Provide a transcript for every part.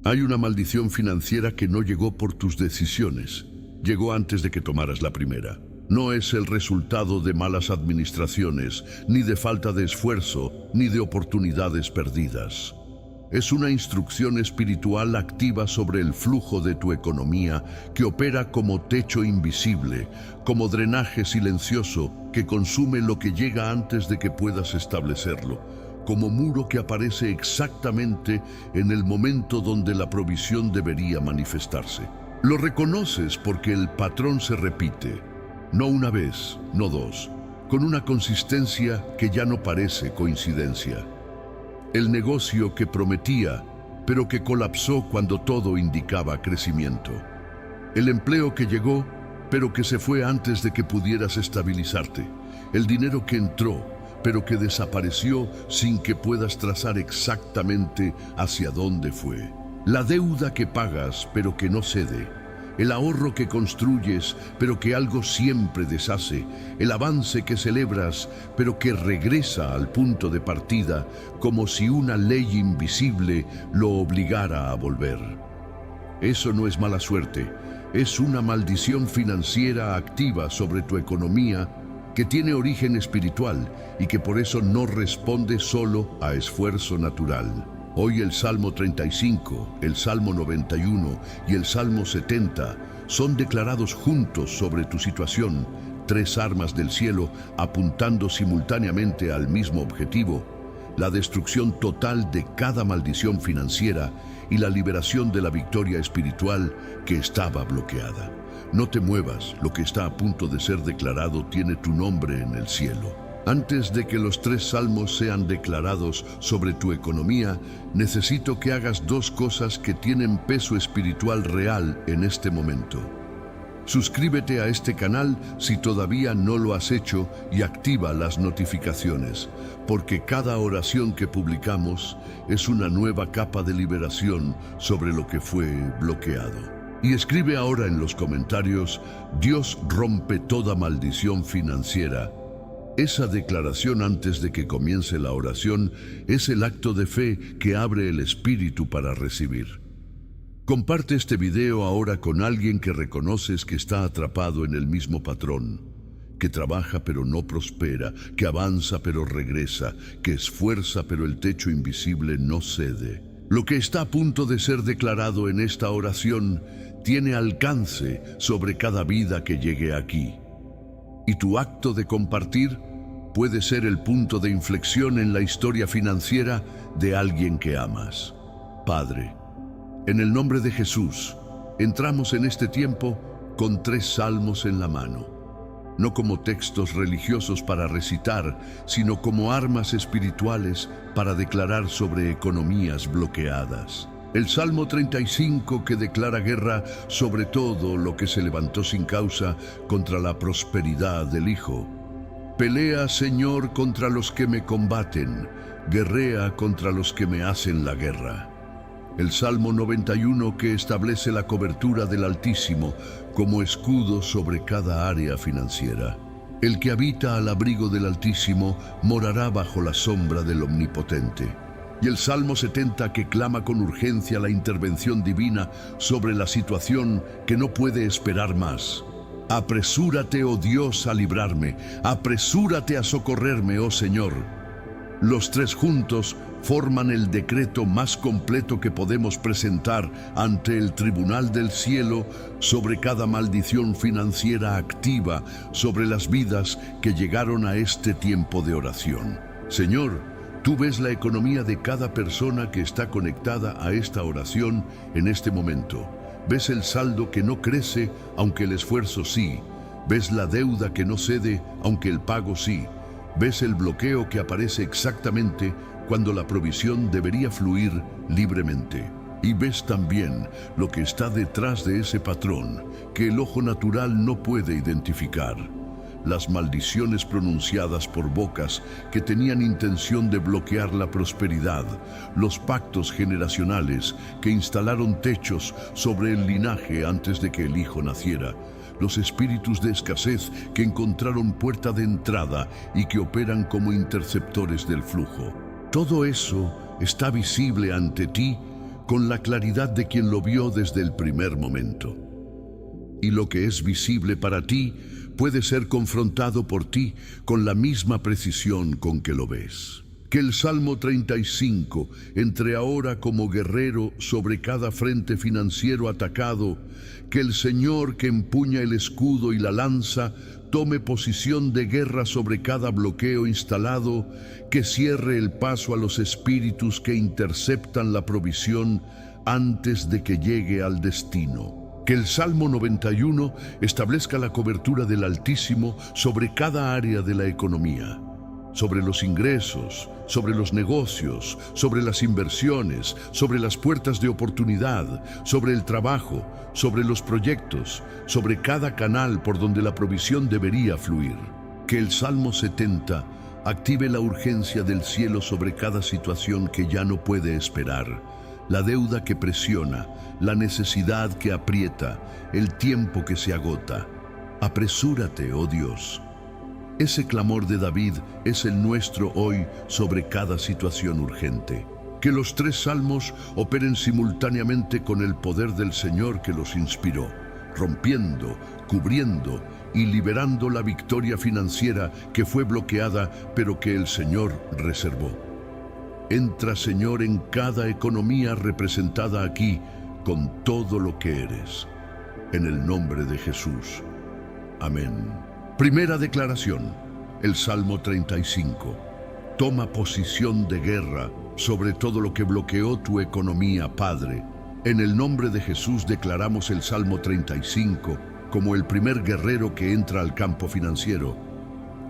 Hay una maldición financiera que no llegó por tus decisiones. Llegó antes de que tomaras la primera. No es el resultado de malas administraciones, ni de falta de esfuerzo, ni de oportunidades perdidas. Es una instrucción espiritual activa sobre el flujo de tu economía que opera como techo invisible, como drenaje silencioso que consume lo que llega antes de que puedas establecerlo, como muro que aparece exactamente en el momento donde la provisión debería manifestarse. Lo reconoces porque el patrón se repite, no una vez, no dos, con una consistencia que ya no parece coincidencia. El negocio que prometía, pero que colapsó cuando todo indicaba crecimiento. El empleo que llegó, pero que se fue antes de que pudieras estabilizarte. El dinero que entró, pero que desapareció sin que puedas trazar exactamente hacia dónde fue. La deuda que pagas, pero que no cede. El ahorro que construyes, pero que algo siempre deshace. El avance que celebras, pero que regresa al punto de partida, como si una ley invisible lo obligara a volver. Eso no es mala suerte, es una maldición financiera activa sobre tu economía que tiene origen espiritual y que por eso no responde solo a esfuerzo natural. Hoy el Salmo 35, el Salmo 91 y el Salmo 70 son declarados juntos sobre tu situación, tres armas del cielo apuntando simultáneamente al mismo objetivo, la destrucción total de cada maldición financiera y la liberación de la victoria espiritual que estaba bloqueada. No te muevas, lo que está a punto de ser declarado tiene tu nombre en el cielo. Antes de que los tres salmos sean declarados sobre tu economía, necesito que hagas dos cosas que tienen peso espiritual real en este momento. Suscríbete a este canal si todavía no lo has hecho y activa las notificaciones, porque cada oración que publicamos es una nueva capa de liberación sobre lo que fue bloqueado. Y escribe ahora en los comentarios: Dios rompe toda maldición financiera. Esa declaración antes de que comience la oración es el acto de fe que abre el espíritu para recibir. Comparte este video ahora con alguien que reconoces que está atrapado en el mismo patrón, que trabaja pero no prospera, que avanza pero regresa, que esfuerza pero el techo invisible no cede. Lo que está a punto de ser declarado en esta oración tiene alcance sobre cada vida que llegue aquí. Y tu acto de compartir puede ser el punto de inflexión en la historia financiera de alguien que amas. Padre, en el nombre de Jesús, entramos en este tiempo con tres salmos en la mano, no como textos religiosos para recitar, sino como armas espirituales para declarar sobre economías bloqueadas. El Salmo 35 que declara guerra sobre todo lo que se levantó sin causa contra la prosperidad del Hijo. Pelea, Señor, contra los que me combaten, guerrea contra los que me hacen la guerra. El Salmo 91 que establece la cobertura del Altísimo como escudo sobre cada área financiera. El que habita al abrigo del Altísimo morará bajo la sombra del Omnipotente. Y el Salmo 70 que clama con urgencia la intervención divina sobre la situación que no puede esperar más. Apresúrate, oh Dios, a librarme, apresúrate a socorrerme, oh Señor. Los tres juntos forman el decreto más completo que podemos presentar ante el tribunal del cielo sobre cada maldición financiera activa sobre las vidas que llegaron a este tiempo de oración. Señor, tú ves la economía de cada persona que está conectada a esta oración en este momento. Ves el saldo que no crece, aunque el esfuerzo sí. Ves la deuda que no cede, aunque el pago sí. Ves el bloqueo que aparece exactamente cuando la provisión debería fluir libremente. Y ves también lo que está detrás de ese patrón, que el ojo natural no puede identificar. Las maldiciones pronunciadas por bocas que tenían intención de bloquear la prosperidad, los pactos generacionales que instalaron techos sobre el linaje antes de que el hijo naciera, los espíritus de escasez que encontraron puerta de entrada y que operan como interceptores del flujo. Todo eso está visible ante ti con la claridad de quien lo vio desde el primer momento. Y lo que es visible para ti puede ser confrontado por ti con la misma precisión con que lo ves. Que el Salmo 35 entre ahora como guerrero sobre cada frente financiero atacado, que el Señor que empuña el escudo y la lanza tome posición de guerra sobre cada bloqueo instalado, que cierre el paso a los espíritus que interceptan la provisión antes de que llegue al destino. Que el Salmo 91 establezca la cobertura del Altísimo sobre cada área de la economía, sobre los ingresos, sobre los negocios, sobre las inversiones, sobre las puertas de oportunidad, sobre el trabajo, sobre los proyectos, sobre cada canal por donde la provisión debería fluir. Que el Salmo 70 active la urgencia del cielo sobre cada situación que ya no puede esperar, la deuda que presiona, la necesidad que aprieta, el tiempo que se agota. Apresúrate, oh Dios. Ese clamor de David es el nuestro hoy sobre cada situación urgente. Que los tres salmos operen simultáneamente con el poder del Señor que los inspiró, rompiendo, cubriendo y liberando la victoria financiera que fue bloqueada, pero que el Señor reservó. Entra, Señor, en cada economía representada aquí con todo lo que eres. En el nombre de Jesús. Amén. Primera declaración, el Salmo 35. Toma posición de guerra sobre todo lo que bloqueó tu economía, Padre. En el nombre de Jesús declaramos el Salmo 35 como el primer guerrero que entra al campo financiero.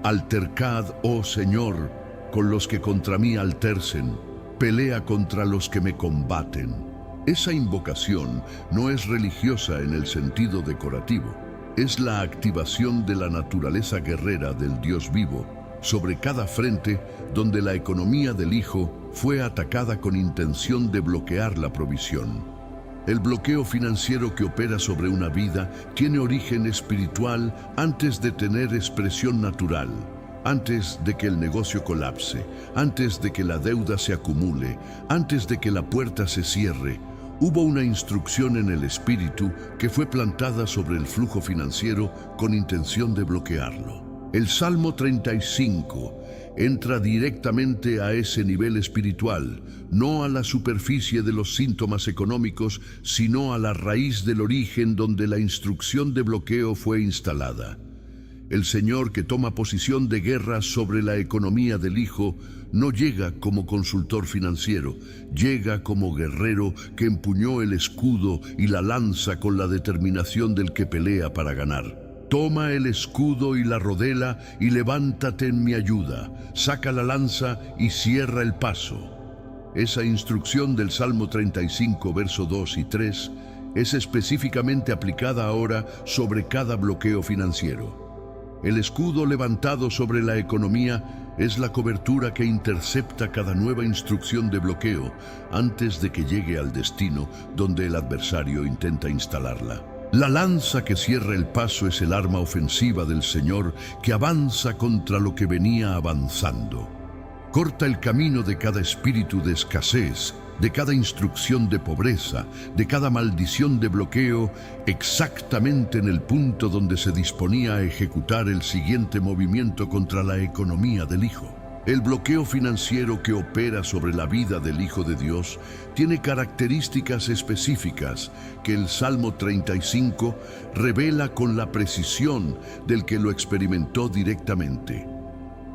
Altercad, oh Señor, con los que contra mí altercen, pelea contra los que me combaten. Esa invocación no es religiosa en el sentido decorativo. Es la activación de la naturaleza guerrera del Dios vivo sobre cada frente donde la economía del Hijo fue atacada con intención de bloquear la provisión. El bloqueo financiero que opera sobre una vida tiene origen espiritual antes de tener expresión natural, antes de que el negocio colapse, antes de que la deuda se acumule, antes de que la puerta se cierre. Hubo una instrucción en el espíritu que fue plantada sobre el flujo financiero con intención de bloquearlo. El Salmo 35 entra directamente a ese nivel espiritual, no a la superficie de los síntomas económicos, sino a la raíz del origen donde la instrucción de bloqueo fue instalada. El Señor que toma posición de guerra sobre la economía del Hijo no llega como consultor financiero, llega como guerrero que empuñó el escudo y la lanza con la determinación del que pelea para ganar. Toma el escudo y la rodela y levántate en mi ayuda, saca la lanza y cierra el paso. Esa instrucción del Salmo 35, verso 2 y 3, es específicamente aplicada ahora sobre cada bloqueo financiero. El escudo levantado sobre la economía es la cobertura que intercepta cada nueva instrucción de bloqueo antes de que llegue al destino donde el adversario intenta instalarla. La lanza que cierra el paso es el arma ofensiva del Señor que avanza contra lo que venía avanzando. Corta el camino de cada espíritu de escasez, de cada instrucción de pobreza, de cada maldición de bloqueo, exactamente en el punto donde se disponía a ejecutar el siguiente movimiento contra la economía del Hijo. El bloqueo financiero que opera sobre la vida del Hijo de Dios tiene características específicas que el Salmo 35 revela con la precisión del que lo experimentó directamente.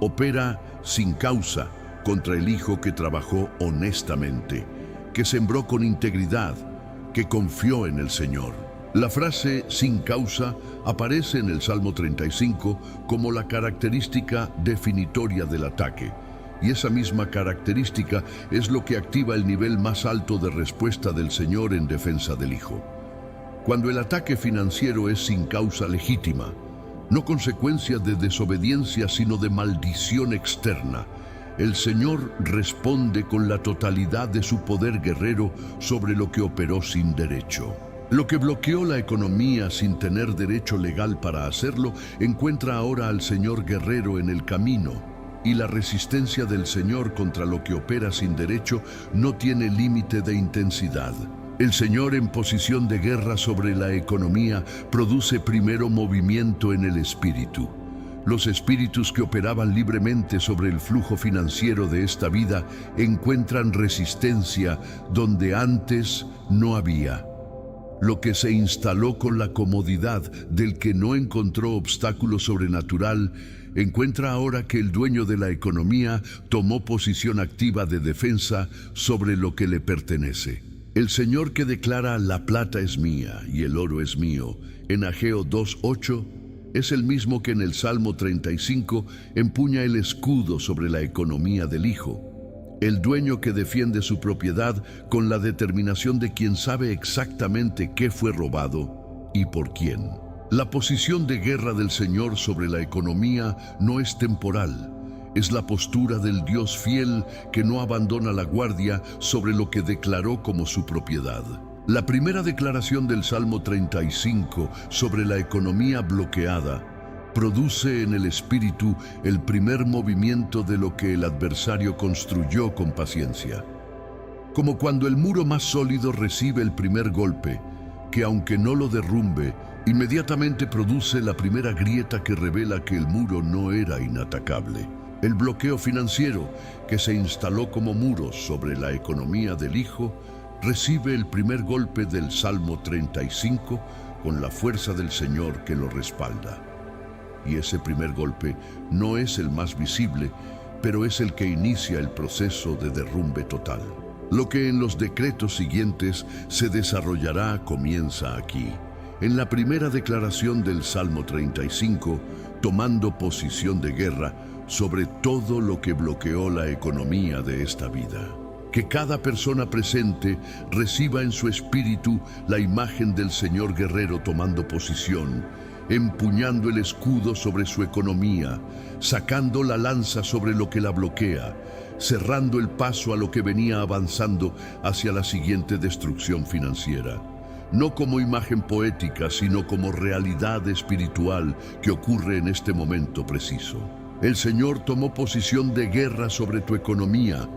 Opera sin causa contra el Hijo que trabajó honestamente, que sembró con integridad, que confió en el Señor. La frase sin causa aparece en el Salmo 35 como la característica definitoria del ataque, y esa misma característica es lo que activa el nivel más alto de respuesta del Señor en defensa del Hijo. Cuando el ataque financiero es sin causa legítima, no consecuencia de desobediencia sino de maldición externa, el Señor responde con la totalidad de su poder guerrero sobre lo que operó sin derecho. Lo que bloqueó la economía sin tener derecho legal para hacerlo, encuentra ahora al Señor guerrero en el camino. y la resistencia del Señor contra lo que opera sin derecho no tiene límite de intensidad. El Señor, en posición de guerra sobre la economía, produce primero movimiento en el espíritu. Los espíritus que operaban libremente sobre el flujo financiero de esta vida encuentran resistencia donde antes no había. Lo que se instaló con la comodidad del que no encontró obstáculo sobrenatural, encuentra ahora que el dueño de la economía tomó posición activa de defensa sobre lo que le pertenece. El Señor que declara la plata es mía y el oro es mío, en Ageo 2:8, es el mismo que en el Salmo 35 empuña el escudo sobre la economía del Hijo. El dueño que defiende su propiedad con la determinación de quien sabe exactamente qué fue robado y por quién. La posición de guerra del Señor sobre la economía no es temporal. Es la postura del Dios fiel que no abandona la guardia sobre lo que declaró como su propiedad. La primera declaración del Salmo 35 sobre la economía bloqueada produce en el espíritu el primer movimiento de lo que el adversario construyó con paciencia. Como cuando el muro más sólido recibe el primer golpe, que aunque no lo derrumbe, inmediatamente produce la primera grieta que revela que el muro no era inatacable. El bloqueo financiero, que se instaló como muro sobre la economía del Hijo, recibe el primer golpe del Salmo 35 con la fuerza del Señor que lo respalda. Y ese primer golpe no es el más visible, pero es el que inicia el proceso de derrumbe total. Lo que en los decretos siguientes se desarrollará comienza aquí, en la primera declaración del Salmo 35, tomando posición de guerra sobre todo lo que bloqueó la economía de esta vida. Que cada persona presente reciba en su espíritu la imagen del Señor guerrero tomando posición, empuñando el escudo sobre su economía, sacando la lanza sobre lo que la bloquea, cerrando el paso a lo que venía avanzando hacia la siguiente destrucción financiera. No como imagen poética, sino como realidad espiritual que ocurre en este momento preciso. El Señor tomó posición de guerra sobre tu economía.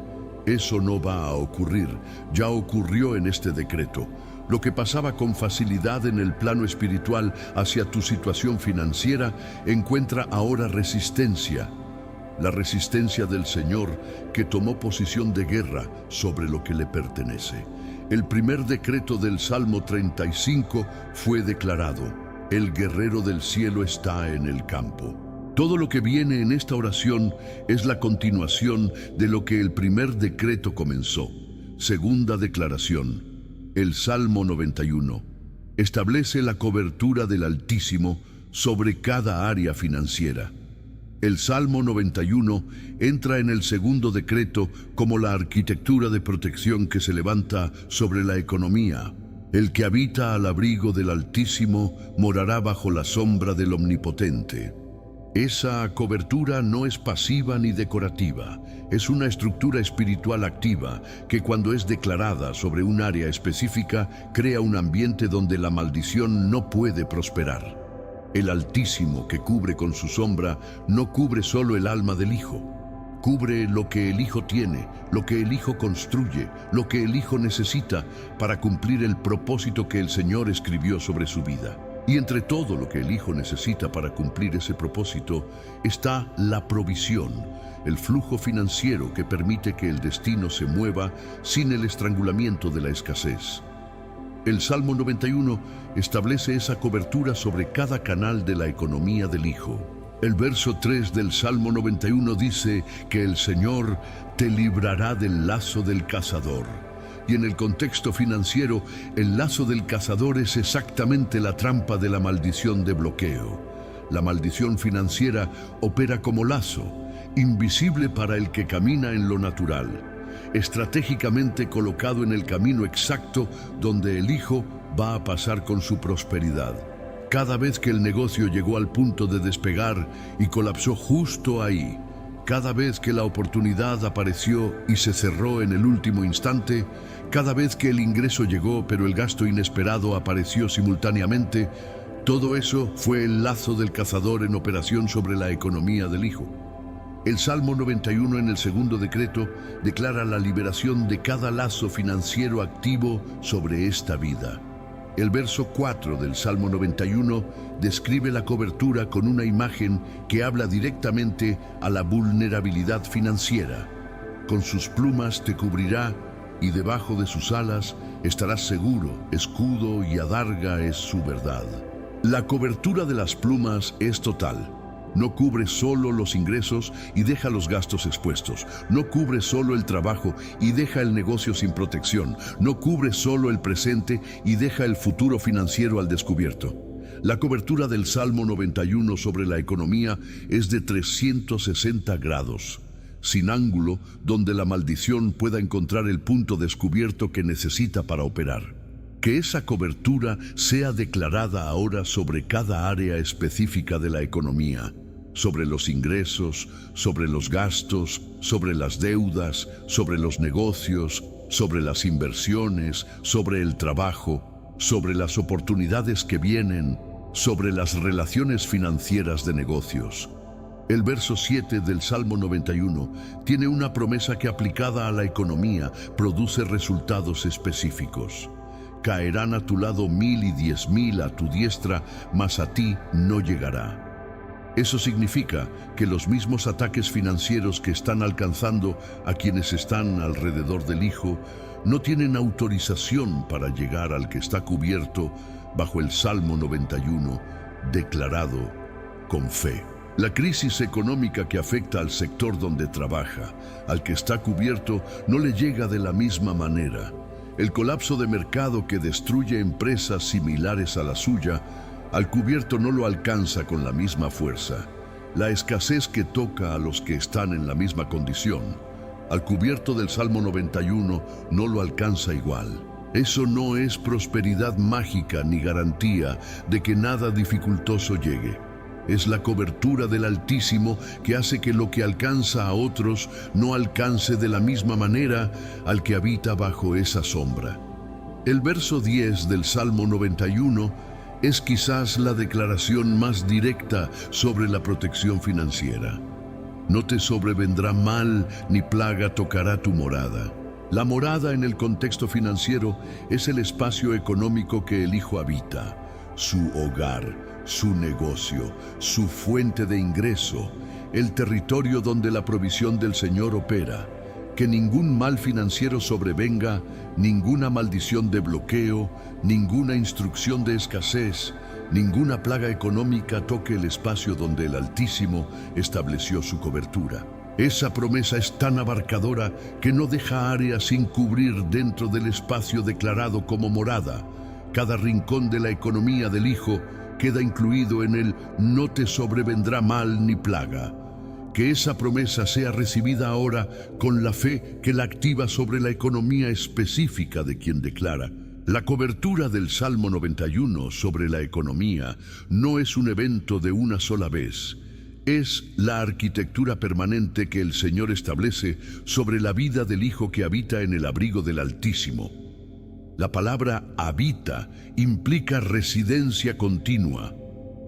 Eso no va a ocurrir, ya ocurrió en este decreto. Lo que pasaba con facilidad en el plano espiritual hacia tu situación financiera encuentra ahora resistencia. La resistencia del Señor que tomó posición de guerra sobre lo que le pertenece. El primer decreto del Salmo 35 fue declarado: el guerrero del cielo está en el campo. Todo lo que viene en esta oración es la continuación de lo que el primer decreto comenzó. Segunda declaración. El Salmo 91 establece la cobertura del Altísimo sobre cada área financiera. El Salmo 91 entra en el segundo decreto como la arquitectura de protección que se levanta sobre la economía. El que habita al abrigo del Altísimo morará bajo la sombra del Omnipotente. Esa cobertura no es pasiva ni decorativa, es una estructura espiritual activa que cuando es declarada sobre un área específica crea un ambiente donde la maldición no puede prosperar. El Altísimo que cubre con su sombra no cubre solo el alma del Hijo, cubre lo que el Hijo tiene, lo que el Hijo construye, lo que el Hijo necesita para cumplir el propósito que el Señor escribió sobre su vida. Y entre todo lo que el Hijo necesita para cumplir ese propósito está la provisión, el flujo financiero que permite que el destino se mueva sin el estrangulamiento de la escasez. El Salmo 91 establece esa cobertura sobre cada canal de la economía del Hijo. El verso 3 del Salmo 91 dice que el Señor te librará del lazo del cazador. Y en el contexto financiero, el lazo del cazador es exactamente la trampa de la maldición de bloqueo. La maldición financiera opera como lazo, invisible para el que camina en lo natural, estratégicamente colocado en el camino exacto donde el Hijo va a pasar con su prosperidad. Cada vez que el negocio llegó al punto de despegar y colapsó justo ahí, cada vez que la oportunidad apareció y se cerró en el último instante, cada vez que el ingreso llegó pero el gasto inesperado apareció simultáneamente, todo eso fue el lazo del cazador en operación sobre la economía del Hijo. El Salmo 91 en el segundo decreto declara la liberación de cada lazo financiero activo sobre esta vida. El verso 4 del Salmo 91 describe la cobertura con una imagen que habla directamente a la vulnerabilidad financiera. Con sus plumas te cubrirá y debajo de sus alas estarás seguro, escudo y adarga es su verdad. La cobertura de las plumas es total. No cubre solo los ingresos y deja los gastos expuestos. No cubre solo el trabajo y deja el negocio sin protección. No cubre solo el presente y deja el futuro financiero al descubierto. La cobertura del Salmo 91 sobre la economía es de 360 grados, sin ángulo donde la maldición pueda encontrar el punto descubierto que necesita para operar. Que esa cobertura sea declarada ahora sobre cada área específica de la economía, sobre los ingresos, sobre los gastos, sobre las deudas, sobre los negocios, sobre las inversiones, sobre el trabajo, sobre las oportunidades que vienen, sobre las relaciones financieras de negocios. El verso 7 del Salmo 91 tiene una promesa que aplicada a la economía produce resultados específicos. Caerán a tu lado 1000 y 10.000 a tu diestra, mas a ti no llegará. Eso significa que los mismos ataques financieros que están alcanzando a quienes están alrededor del Hijo no tienen autorización para llegar al que está cubierto bajo el Salmo 91, declarado con fe. La crisis económica que afecta al sector donde trabaja, al que está cubierto, no le llega de la misma manera. El colapso de mercado que destruye empresas similares a la suya, al cubierto no lo alcanza con la misma fuerza. La escasez que toca a los que están en la misma condición, al cubierto del Salmo 91 no lo alcanza igual. Eso no es prosperidad mágica ni garantía de que nada dificultoso llegue. Es la cobertura del Altísimo que hace que lo que alcanza a otros no alcance de la misma manera al que habita bajo esa sombra. El verso 10 del Salmo 91 es quizás la declaración más directa sobre la protección financiera. No te sobrevendrá mal ni plaga tocará tu morada. La morada en el contexto financiero es el espacio económico que el Hijo habita, su hogar, su negocio, su fuente de ingreso, el territorio donde la provisión del Señor opera. Que ningún mal financiero sobrevenga, ninguna maldición de bloqueo, ninguna instrucción de escasez, ninguna plaga económica toque el espacio donde el Altísimo estableció su cobertura. Esa promesa es tan abarcadora que no deja área sin cubrir dentro del espacio declarado como morada. Cada rincón de la economía del Hijo queda incluido en el no te sobrevendrá mal ni plaga. Que esa promesa sea recibida ahora con la fe que la activa sobre la economía específica de quien declara. La cobertura del Salmo 91 sobre la economía no es un evento de una sola vez. Es la arquitectura permanente que el Señor establece sobre la vida del Hijo que habita en el abrigo del Altísimo. La palabra habita implica residencia continua.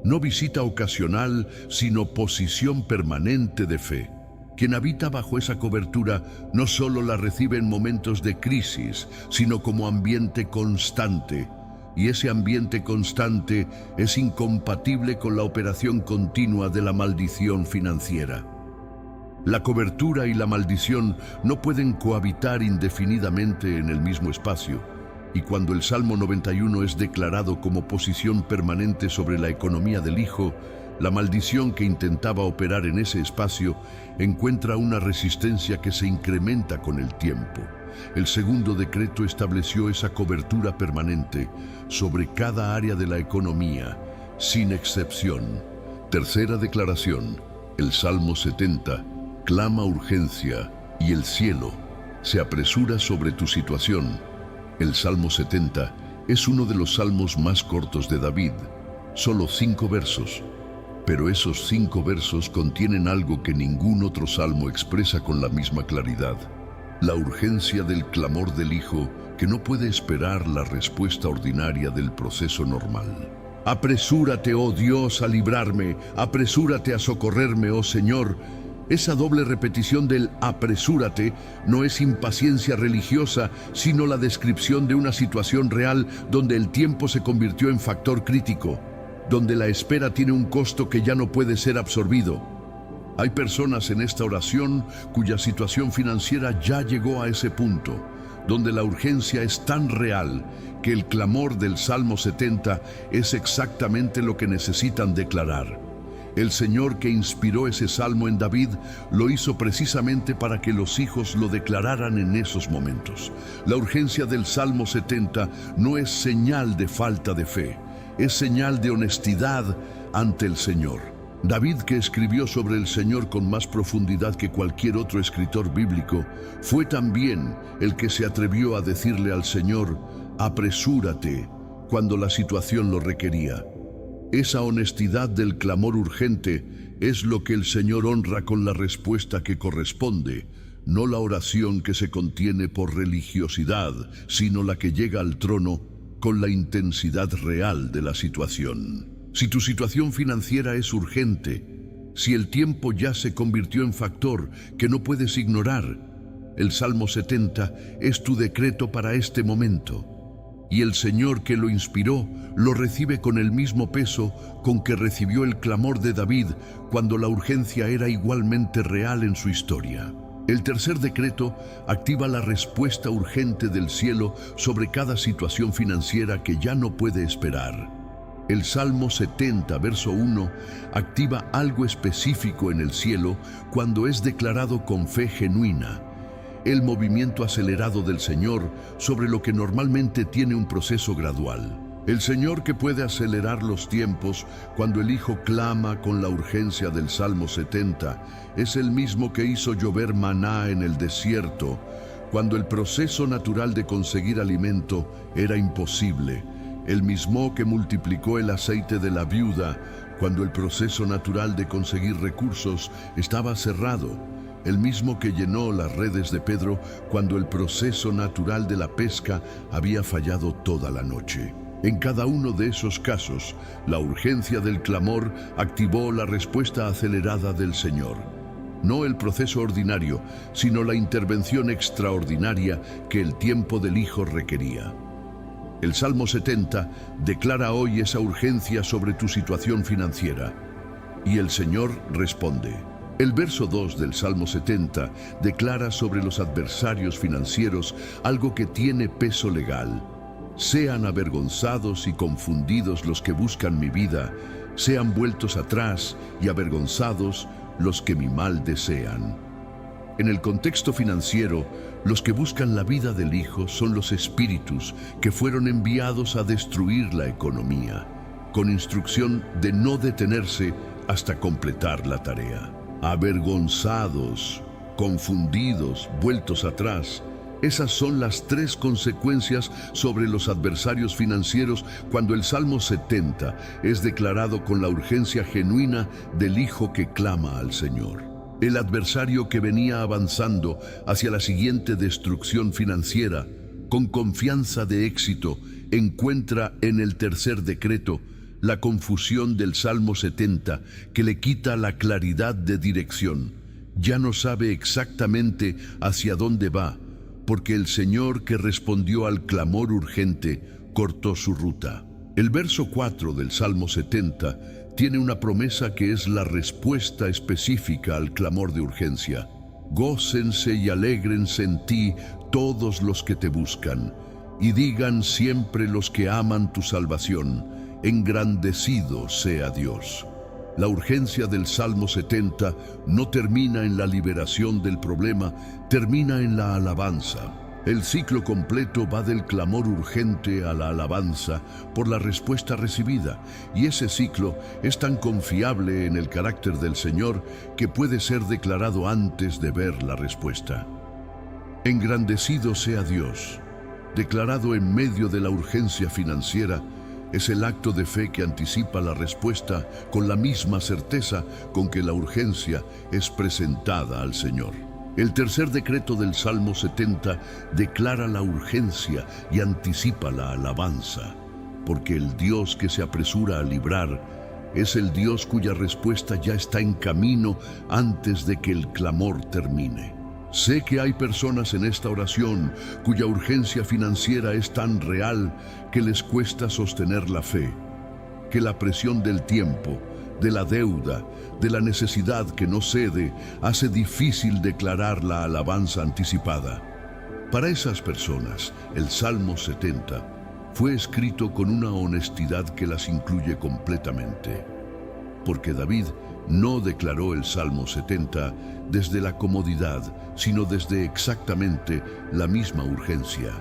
No visita ocasional, sino posición permanente de fe. Quien habita bajo esa cobertura no solo la recibe en momentos de crisis, sino como ambiente constante. Y ese ambiente constante es incompatible con la operación continua de la maldición financiera. La cobertura y la maldición no pueden cohabitar indefinidamente en el mismo espacio. Y cuando el Salmo 91 es declarado como posición permanente sobre la economía del Hijo, la maldición que intentaba operar en ese espacio encuentra una resistencia que se incrementa con el tiempo. El segundo decreto estableció esa cobertura permanente sobre cada área de la economía, sin excepción. Tercera declaración, el Salmo 70, clama urgencia y el cielo se apresura sobre tu situación. El Salmo 70 es uno de los salmos más cortos de David, solo 5 versos. Pero esos 5 versos contienen algo que ningún otro salmo expresa con la misma claridad. La urgencia del clamor del Hijo que no puede esperar la respuesta ordinaria del proceso normal. Apresúrate, oh Dios, a librarme, apresúrate a socorrerme, oh Señor. Esa doble repetición del apresúrate no es impaciencia religiosa, sino la descripción de una situación real donde el tiempo se convirtió en factor crítico, donde la espera tiene un costo que ya no puede ser absorbido. Hay personas en esta oración cuya situación financiera ya llegó a ese punto, donde la urgencia es tan real que el clamor del Salmo 70 es exactamente lo que necesitan declarar. El Señor que inspiró ese salmo en David lo hizo precisamente para que los hijos lo declararan en esos momentos. La urgencia del Salmo 70 no es señal de falta de fe, es señal de honestidad ante el Señor. David, que escribió sobre el Señor con más profundidad que cualquier otro escritor bíblico, fue también el que se atrevió a decirle al Señor, apresúrate, cuando la situación lo requería. Esa honestidad del clamor urgente es lo que el Señor honra con la respuesta que corresponde, no la oración que se contiene por religiosidad, sino la que llega al trono con la intensidad real de la situación. Si tu situación financiera es urgente, si el tiempo ya se convirtió en factor que no puedes ignorar, el Salmo 70 es tu decreto para este momento. Y el Señor que lo inspiró lo recibe con el mismo peso con que recibió el clamor de David cuando la urgencia era igualmente real en su historia. El tercer decreto activa la respuesta urgente del cielo sobre cada situación financiera que ya no puede esperar. El Salmo 70, verso 1, activa algo específico en el cielo cuando es declarado con fe genuina. El movimiento acelerado del Señor sobre lo que normalmente tiene un proceso gradual. El Señor que puede acelerar los tiempos cuando el Hijo clama con la urgencia del Salmo 70 es el mismo que hizo llover maná en el desierto cuando el proceso natural de conseguir alimento era imposible. El mismo que multiplicó el aceite de la viuda cuando el proceso natural de conseguir recursos estaba cerrado. El mismo que llenó las redes de Pedro cuando el proceso natural de la pesca había fallado toda la noche. En cada uno de esos casos, la urgencia del clamor activó la respuesta acelerada del Señor. No el proceso ordinario, sino la intervención extraordinaria que el tiempo del Hijo requería. El Salmo 70 declara hoy esa urgencia sobre tu situación financiera. Y el Señor responde. El verso 2 del Salmo 70 declara sobre los adversarios financieros algo que tiene peso legal. Sean avergonzados y confundidos los que buscan mi vida, sean vueltos atrás y avergonzados los que mi mal desean. En el contexto financiero, los que buscan la vida del Hijo son los espíritus que fueron enviados a destruir la economía, con instrucción de no detenerse hasta completar la tarea. Avergonzados, confundidos, vueltos atrás. Esas son las tres consecuencias sobre los adversarios financieros cuando el Salmo 70 es declarado con la urgencia genuina del Hijo que clama al Señor. El adversario que venía avanzando hacia la siguiente destrucción financiera, con confianza de éxito, encuentra en el tercer decreto la confusión del Salmo 70 que le quita la claridad de dirección. Ya no sabe exactamente hacia dónde va, porque el Señor que respondió al clamor urgente cortó su ruta. El verso 4 del Salmo 70 tiene una promesa que es la respuesta específica al clamor de urgencia. Gócense y alégrense en ti todos los que te buscan, y digan siempre los que aman tu salvación, engrandecido sea Dios. La urgencia del Salmo 70 no termina en la liberación del problema, termina en la alabanza. El ciclo completo va del clamor urgente a la alabanza por la respuesta recibida, y ese ciclo es tan confiable en el carácter del Señor que puede ser declarado antes de ver la respuesta. Engrandecido sea Dios, declarado en medio de la urgencia financiera, es el acto de fe que anticipa la respuesta con la misma certeza con que la urgencia es presentada al Señor. El tercer decreto del Salmo 70 declara la urgencia y anticipa la alabanza, porque el Dios que se apresura a librar Es el Dios cuya respuesta ya está en camino antes de que el clamor termine. Sé que hay personas en esta oración cuya urgencia financiera es tan real que les cuesta sostener la fe, que la presión del tiempo, de la deuda, de la necesidad que no cede, hace difícil declarar la alabanza anticipada. Para esas personas, el Salmo 70 fue escrito con una honestidad que las incluye completamente. Porque David no declaró el Salmo 70 desde la comodidad, sino desde exactamente la misma urgencia.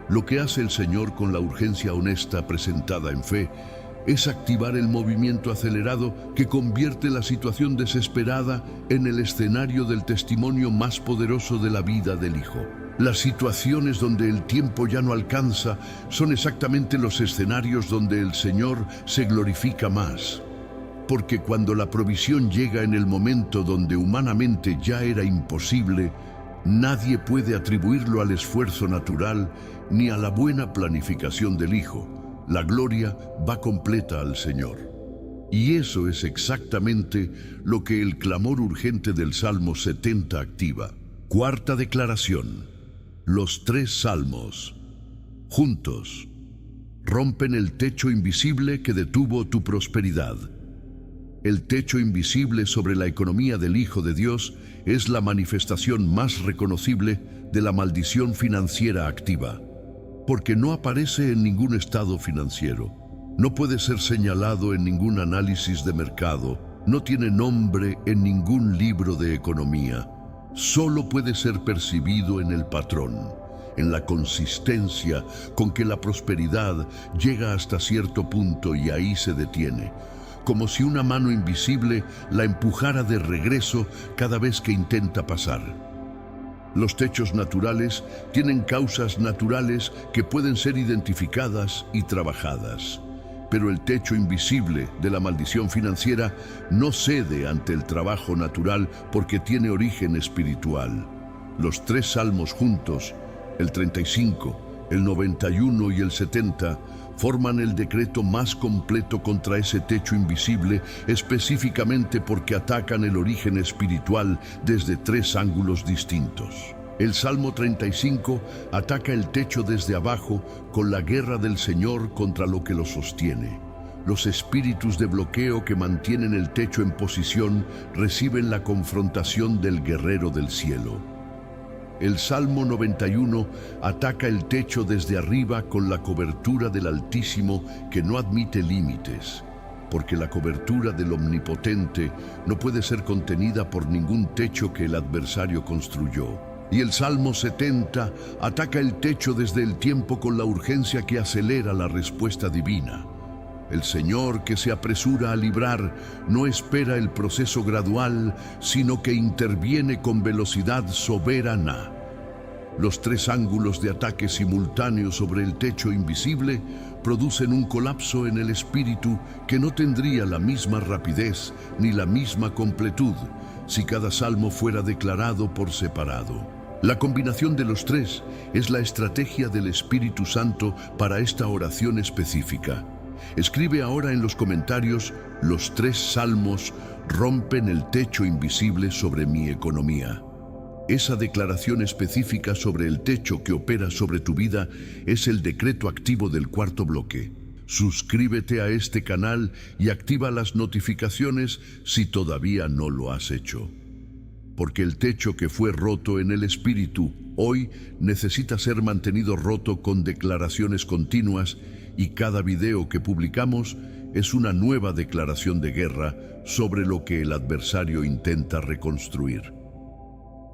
Lo que hace el Señor con la urgencia honesta presentada en fe es activar el movimiento acelerado que convierte la situación desesperada en el escenario del testimonio más poderoso de la vida del Hijo. Las situaciones donde el tiempo ya no alcanza son exactamente los escenarios donde el Señor se glorifica más. Porque cuando la provisión llega en el momento donde humanamente ya era imposible, nadie puede atribuirlo al esfuerzo natural ni a la buena planificación del Hijo. La gloria va completa al Señor. Y eso es exactamente lo que el clamor urgente del Salmo 70 activa. Cuarta declaración. Los tres salmos, juntos, rompen el techo invisible que detuvo tu prosperidad. El techo invisible sobre la economía del Hijo de Dios es la manifestación más reconocible de la maldición financiera activa, porque no aparece en ningún estado financiero, no puede ser señalado en ningún análisis de mercado, no tiene nombre en ningún libro de economía. Solo puede ser percibido en el patrón, en la consistencia con que la prosperidad llega hasta cierto punto y ahí se detiene, como si una mano invisible la empujara de regreso cada vez que intenta pasar. Los techos naturales tienen causas naturales que pueden ser identificadas y trabajadas. Pero el techo invisible de la maldición financiera no cede ante el trabajo natural porque tiene origen espiritual. Los tres salmos juntos, el 35, el 91 y el 70, forman el decreto más completo contra ese techo invisible, específicamente porque atacan el origen espiritual desde tres ángulos distintos. El Salmo 35 ataca el techo desde abajo con la guerra del Señor contra lo que lo sostiene. Los espíritus de bloqueo que mantienen el techo en posición reciben la confrontación del guerrero del cielo. El Salmo 91 ataca el techo desde arriba con la cobertura del Altísimo que no admite límites, porque la cobertura del Omnipotente no puede ser contenida por ningún techo que el adversario construyó. Y el Salmo 70 ataca el techo desde el tiempo con la urgencia que acelera la respuesta divina. El Señor que se apresura a librar no espera el proceso gradual, sino que interviene con velocidad soberana. Los tres ángulos de ataque simultáneos sobre el techo invisible producen un colapso en el espíritu que no tendría la misma rapidez ni la misma completud si cada salmo fuera declarado por separado. La combinación de los tres es la estrategia del Espíritu Santo para esta oración específica. Escribe ahora en los comentarios: los tres salmos rompen el techo invisible sobre mi economía. Esa declaración específica sobre el techo que opera sobre tu vida es el decreto activo del cuarto bloque. Suscríbete a este canal y activa las notificaciones si todavía no lo has hecho. Porque el techo que fue roto en el espíritu hoy necesita ser mantenido roto con declaraciones continuas, y cada video que publicamos es una nueva declaración de guerra sobre lo que el adversario intenta reconstruir.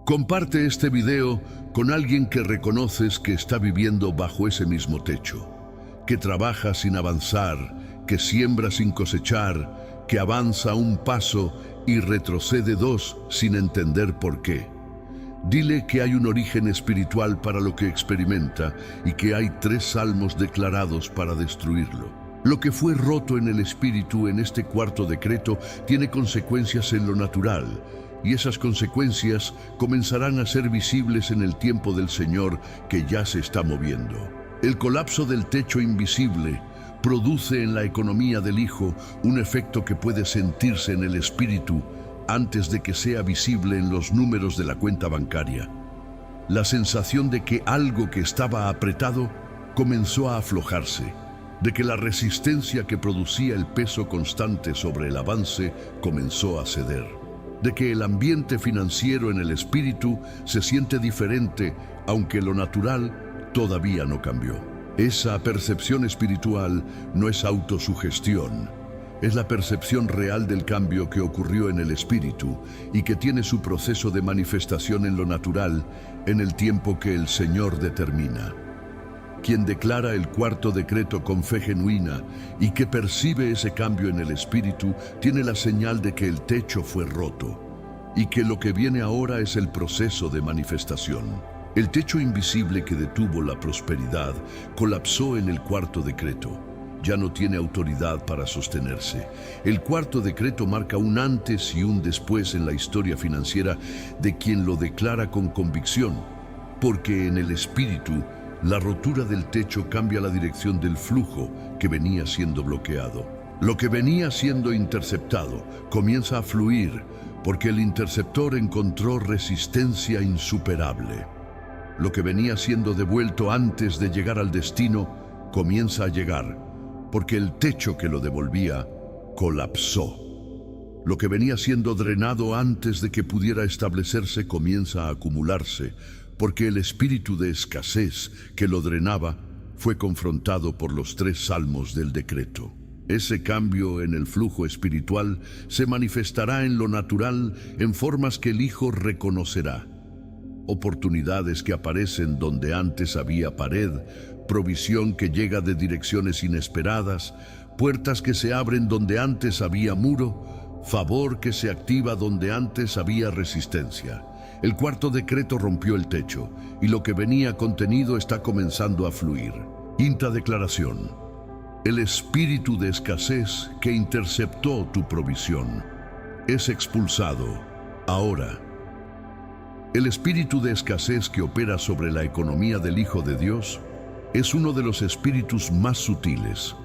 Comparte este video con alguien que reconoces que está viviendo bajo ese mismo techo, que trabaja sin avanzar, que siembra sin cosechar, que avanza un paso y retrocede dos sin entender por qué. Dile que hay un origen espiritual para lo que experimenta y que hay tres salmos declarados para destruirlo. Lo que fue roto en el espíritu en este cuarto decreto tiene consecuencias en lo natural, y esas consecuencias comenzarán a ser visibles en el tiempo del Señor que ya se está moviendo. El colapso del techo invisible produce en la economía del Hijo un efecto que puede sentirse en el espíritu antes de que sea visible en los números de la cuenta bancaria. La sensación de que algo que estaba apretado comenzó a aflojarse, de que la resistencia que producía el peso constante sobre el avance comenzó a ceder, de que el ambiente financiero en el espíritu se siente diferente, aunque lo natural todavía no cambió. Esa percepción espiritual no es autosugestión, es la percepción real del cambio que ocurrió en el espíritu y que tiene su proceso de manifestación en lo natural en el tiempo que el Señor determina. Quien declara el cuarto decreto con fe genuina y que percibe ese cambio en el espíritu tiene la señal de que el techo fue roto y que lo que viene ahora es el proceso de manifestación. El techo invisible que detuvo la prosperidad colapsó en el cuarto decreto. Ya no tiene autoridad para sostenerse. El cuarto decreto marca un antes y un después en la historia financiera de quien lo declara con convicción, porque en el espíritu la rotura del techo cambia la dirección del flujo que venía siendo bloqueado. Lo que venía siendo interceptado comienza a fluir porque el interceptor encontró resistencia insuperable. Lo que venía siendo devuelto antes de llegar al destino comienza a llegar porque el techo que lo devolvía colapsó. Lo que venía siendo drenado antes de que pudiera establecerse comienza a acumularse, porque el espíritu de escasez que lo drenaba fue confrontado por los 3 salmos del decreto. Ese cambio en el flujo espiritual se manifestará en lo natural en formas que el Hijo reconocerá. Oportunidades que aparecen donde antes había pared, provisión que llega de direcciones inesperadas, puertas que se abren donde antes había muro, favor que se activa donde antes había resistencia. El cuarto decreto rompió el techo y lo que venía contenido está comenzando a fluir. Quinta declaración. El espíritu de escasez que interceptó tu provisión es expulsado ahora. El espíritu de escasez que opera sobre la economía del Hijo de Dios es uno de los espíritus más sutiles,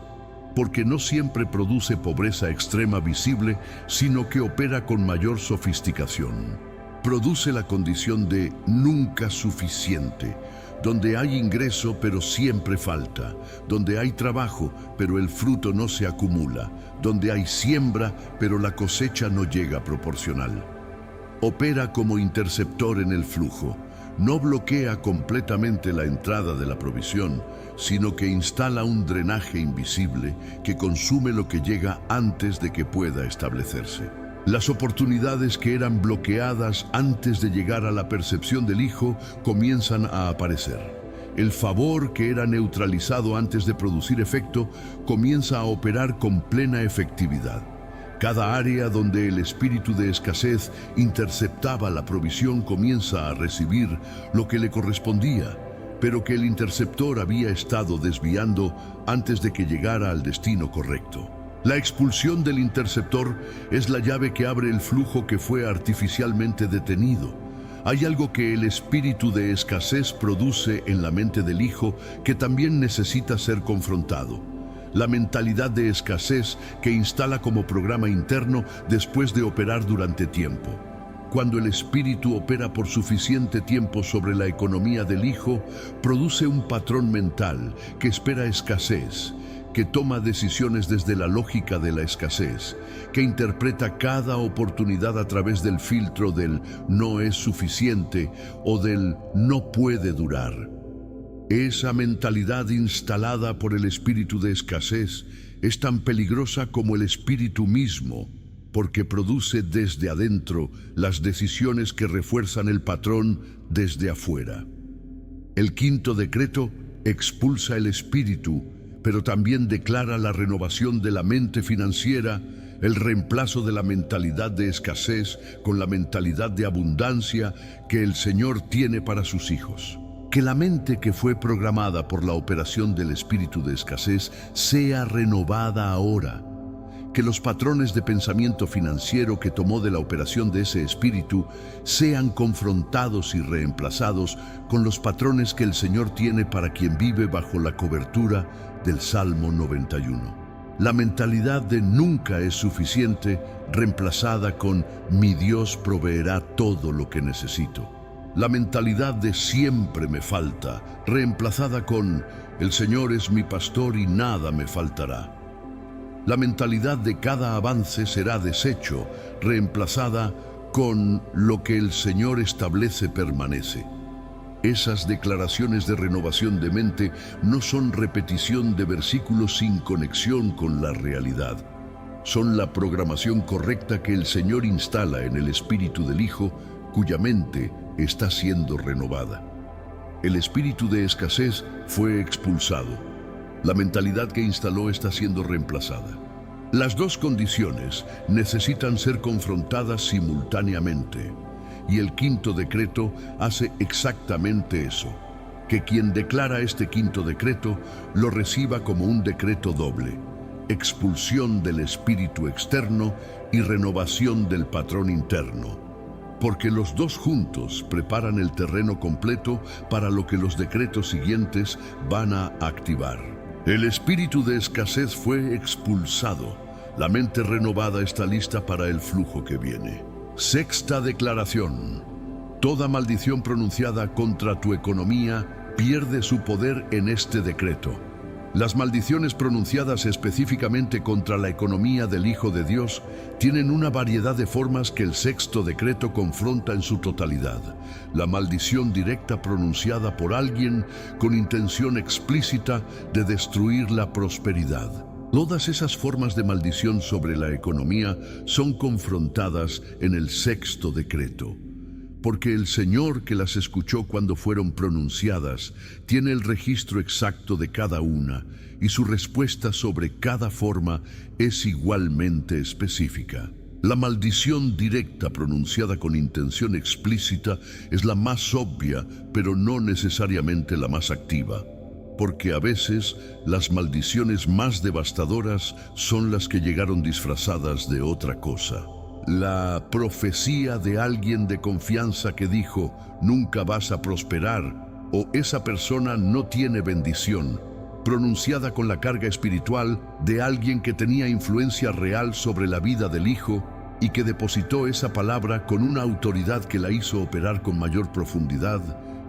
porque no siempre produce pobreza extrema visible, sino que opera con mayor sofisticación. Produce la condición de nunca suficiente, donde hay ingreso pero siempre falta, donde hay trabajo pero el fruto no se acumula, donde hay siembra pero la cosecha no llega proporcional. Opera como interceptor en el flujo, no bloquea completamente la entrada de la provisión, sino que instala un drenaje invisible que consume lo que llega antes de que pueda establecerse. Las oportunidades que eran bloqueadas antes de llegar a la percepción del Hijo comienzan a aparecer. El favor que era neutralizado antes de producir efecto comienza a operar con plena efectividad. Cada área donde el espíritu de escasez interceptaba la provisión comienza a recibir lo que le correspondía, pero que el interceptor había estado desviando antes de que llegara al destino correcto. La expulsión del interceptor es la llave que abre el flujo que fue artificialmente detenido. Hay algo que el espíritu de escasez produce en la mente del Hijo que también necesita ser confrontado. La mentalidad de escasez que instala como programa interno después de operar durante tiempo. Cuando el espíritu opera por suficiente tiempo sobre la economía del Hijo, produce un patrón mental que espera escasez, que toma decisiones desde la lógica de la escasez, que interpreta cada oportunidad a través del filtro del no es suficiente o del no puede durar. Esa mentalidad instalada por el espíritu de escasez es tan peligrosa como el espíritu mismo, porque produce desde adentro las decisiones que refuerzan el patrón desde afuera. El quinto decreto expulsa el espíritu, pero también declara la renovación de la mente financiera, el reemplazo de la mentalidad de escasez con la mentalidad de abundancia que el Señor tiene para sus hijos. Que la mente que fue programada por la operación del espíritu de escasez sea renovada ahora. Que los patrones de pensamiento financiero que tomó de la operación de ese espíritu sean confrontados y reemplazados con los patrones que el Señor tiene para quien vive bajo la cobertura del Salmo 91. La mentalidad de nunca es suficiente, reemplazada con mi Dios proveerá todo lo que necesito. La mentalidad de siempre me falta, reemplazada con el Señor es mi pastor y nada me faltará. La mentalidad de cada avance será deshecho, reemplazada con lo que el Señor establece permanece. Esas declaraciones de renovación de mente no son repetición de versículos sin conexión con la realidad. Son la programación correcta que el Señor instala en el espíritu del Hijo, cuya mente está siendo renovada. El espíritu de escasez fue expulsado. La mentalidad que instaló está siendo reemplazada. Las dos condiciones necesitan ser confrontadas simultáneamente. Y el quinto decreto hace exactamente eso, que quien declara este quinto decreto lo reciba como un decreto doble, expulsión del espíritu externo y renovación del patrón interno, porque los dos juntos preparan el terreno completo para lo que los decretos siguientes van a activar. El espíritu de escasez fue expulsado, la mente renovada está lista para el flujo que viene. Sexta declaración. Toda maldición pronunciada contra tu economía pierde su poder en este decreto. Las maldiciones pronunciadas específicamente contra la economía del Hijo de Dios tienen una variedad de formas que el sexto decreto confronta en su totalidad. La maldición directa pronunciada por alguien con intención explícita de destruir la prosperidad. Todas esas formas de maldición sobre la economía son confrontadas en el sexto decreto, porque el Señor que las escuchó cuando fueron pronunciadas tiene el registro exacto de cada una y su respuesta sobre cada forma es igualmente específica. La maldición directa pronunciada con intención explícita es la más obvia, pero no necesariamente la más activa. Porque a veces las maldiciones más devastadoras son las que llegaron disfrazadas de otra cosa. La profecía de alguien de confianza que dijo, nunca vas a prosperar, o esa persona no tiene bendición, pronunciada con la carga espiritual de alguien que tenía influencia real sobre la vida del Hijo y que depositó esa palabra con una autoridad que la hizo operar con mayor profundidad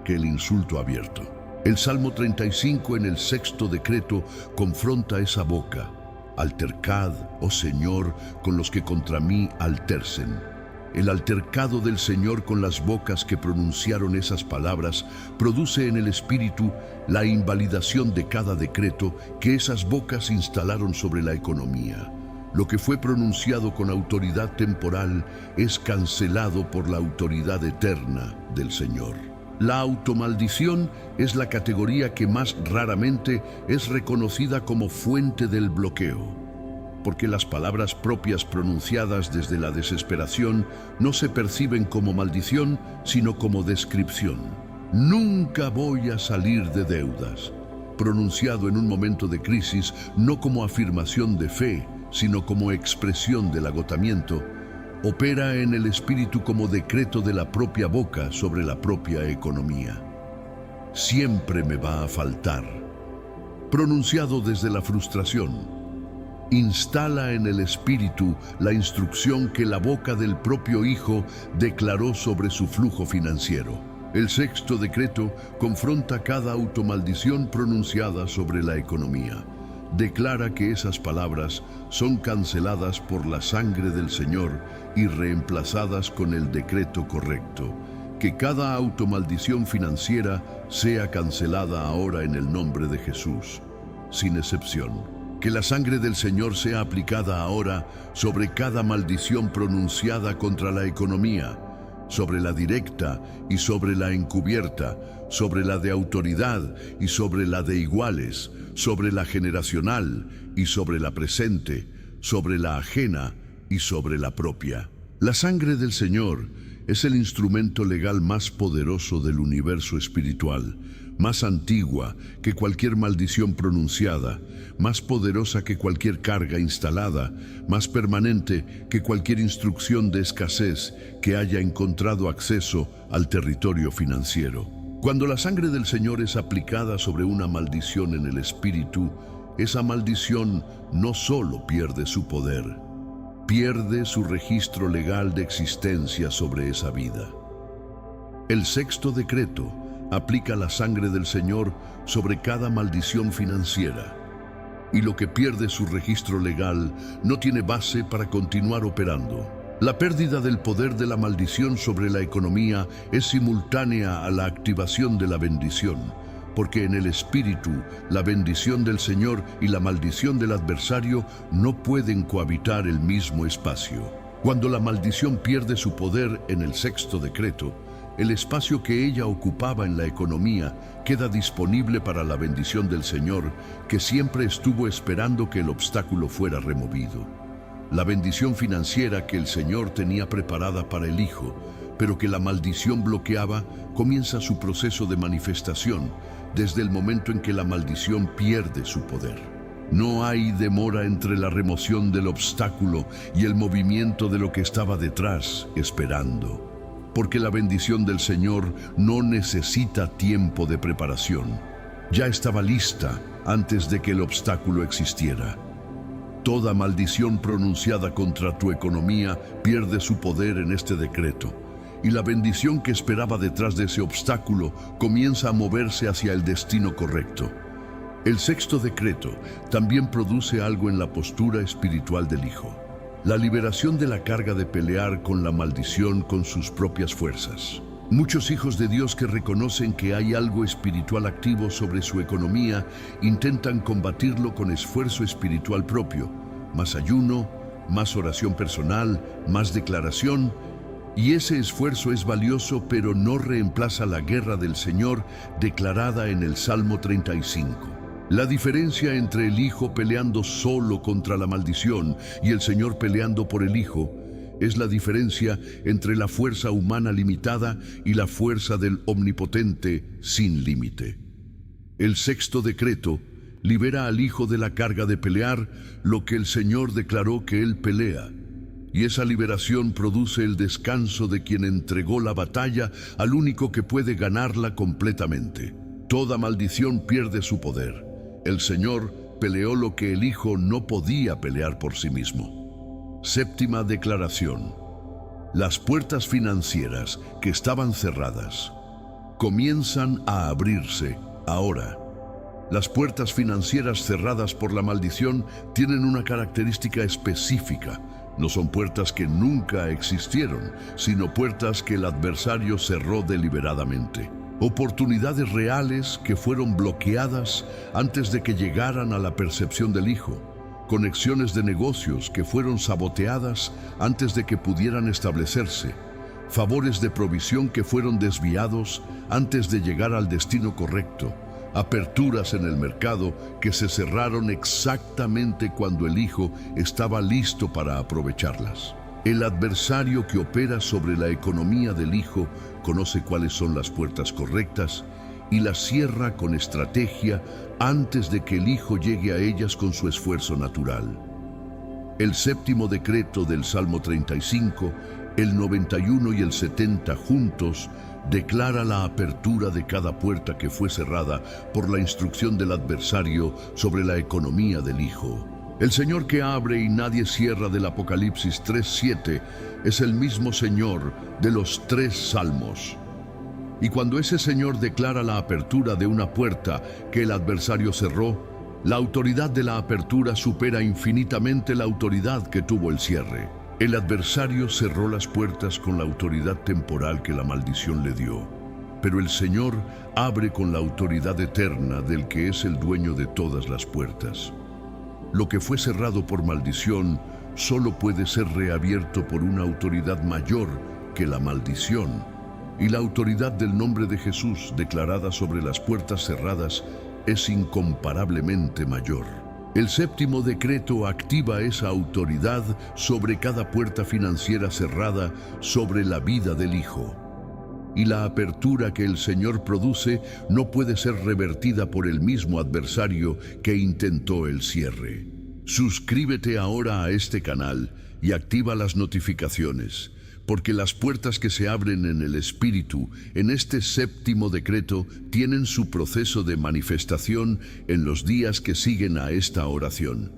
que el insulto abierto. El Salmo 35 en el sexto decreto confronta esa boca. Altercad, oh Señor, con los que contra mí altercen. El altercado del Señor con las bocas que pronunciaron esas palabras produce en el espíritu la invalidación de cada decreto que esas bocas instalaron sobre la economía. Lo que fue pronunciado con autoridad temporal es cancelado por la autoridad eterna del Señor. La automaldición es la categoría que más raramente es reconocida como fuente del bloqueo, porque las palabras propias pronunciadas desde la desesperación no se perciben como maldición, sino como descripción. Nunca voy a salir de deudas, pronunciado en un momento de crisis no como afirmación de fe, sino como expresión del agotamiento, opera en el espíritu como decreto de la propia boca sobre la propia economía. Siempre me va a faltar. Pronunciado desde la frustración, instala en el espíritu la instrucción que la boca del propio Hijo declaró sobre su flujo financiero. El sexto decreto confronta cada automaldición pronunciada sobre la economía. Declara que esas palabras son canceladas por la sangre del Señor y reemplazadas con el decreto correcto. Que cada automaldición financiera sea cancelada ahora en el nombre de Jesús, sin excepción. Que la sangre del Señor sea aplicada ahora sobre cada maldición pronunciada contra la economía, sobre la directa y sobre la encubierta, sobre la de autoridad y sobre la de iguales, sobre la generacional y sobre la presente, sobre la ajena y sobre la propia. La sangre del Señor es el instrumento legal más poderoso del universo espiritual, más antigua que cualquier maldición pronunciada, más poderosa que cualquier carga instalada, más permanente que cualquier instrucción de escasez que haya encontrado acceso al territorio financiero. Cuando la sangre del Señor es aplicada sobre una maldición en el espíritu, esa maldición no solo pierde su poder, pierde su registro legal de existencia sobre esa vida. El sexto decreto aplica la sangre del Señor sobre cada maldición financiera, y lo que pierde su registro legal no tiene base para continuar operando. La pérdida del poder de la maldición sobre la economía es simultánea a la activación de la bendición, porque en el espíritu, la bendición del Señor y la maldición del adversario no pueden cohabitar el mismo espacio. Cuando la maldición pierde su poder en el sexto decreto, el espacio que ella ocupaba en la economía queda disponible para la bendición del Señor, que siempre estuvo esperando que el obstáculo fuera removido. La bendición financiera que el Señor tenía preparada para el Hijo, pero que la maldición bloqueaba, comienza su proceso de manifestación desde el momento en que la maldición pierde su poder. No hay demora entre la remoción del obstáculo y el movimiento de lo que estaba detrás, esperando. Porque la bendición del Señor no necesita tiempo de preparación. Ya estaba lista antes de que el obstáculo existiera. Toda maldición pronunciada contra tu economía pierde su poder en este decreto, y la bendición que esperaba detrás de ese obstáculo comienza a moverse hacia el destino correcto. El sexto decreto también produce algo en la postura espiritual del Hijo: la liberación de la carga de pelear con la maldición con sus propias fuerzas. Muchos hijos de Dios que reconocen que hay algo espiritual activo sobre su economía intentan combatirlo con esfuerzo espiritual propio, más ayuno, más oración personal, más declaración, y ese esfuerzo es valioso, pero no reemplaza la guerra del Señor declarada en el Salmo 35. La diferencia entre el Hijo peleando solo contra la maldición y el Señor peleando por el Hijo es la diferencia entre la fuerza humana limitada y la fuerza del Omnipotente sin límite. El sexto decreto libera al Hijo de la carga de pelear lo que el Señor declaró que Él pelea, y esa liberación produce el descanso de quien entregó la batalla al único que puede ganarla completamente. Toda maldición pierde su poder. El Señor peleó lo que el Hijo no podía pelear por sí mismo. Séptima declaración. Las puertas financieras que estaban cerradas comienzan a abrirse ahora. Las puertas financieras cerradas por la maldición tienen una característica específica. No son puertas que nunca existieron, sino puertas que el adversario cerró deliberadamente. Oportunidades reales que fueron bloqueadas antes de que llegaran a la percepción del Hijo. Conexiones de negocios que fueron saboteadas antes de que pudieran establecerse. Favores de provisión que fueron desviados antes de llegar al destino correcto. Aperturas en el mercado que se cerraron exactamente cuando el Hijo estaba listo para aprovecharlas. El adversario que opera sobre la economía del Hijo conoce cuáles son las puertas correctas y las cierra con estrategia antes de que el Hijo llegue a ellas con su esfuerzo natural. El séptimo decreto del Salmo 35, el 91 y el 70 juntos declara la apertura de cada puerta que fue cerrada por la instrucción del adversario sobre la economía del Hijo. El Señor que abre y nadie cierra del Apocalipsis 3:7 es el mismo Señor de los 3 salmos. Y cuando ese Señor declara la apertura de una puerta que el adversario cerró, la autoridad de la apertura supera infinitamente la autoridad que tuvo el cierre. El adversario cerró las puertas con la autoridad temporal que la maldición le dio, pero el Señor abre con la autoridad eterna del que es el dueño de todas las puertas. Lo que fue cerrado por maldición solo puede ser reabierto por una autoridad mayor que la maldición, y la autoridad del nombre de Jesús declarada sobre las puertas cerradas es incomparablemente mayor. El séptimo decreto activa esa autoridad sobre cada puerta financiera cerrada sobre la vida del Hijo. Y la apertura que el Señor produce no puede ser revertida por el mismo adversario que intentó el cierre. Suscríbete ahora a este canal y activa las notificaciones porque las puertas que se abren en el Espíritu, en este séptimo decreto, tienen su proceso de manifestación en los días que siguen a esta oración.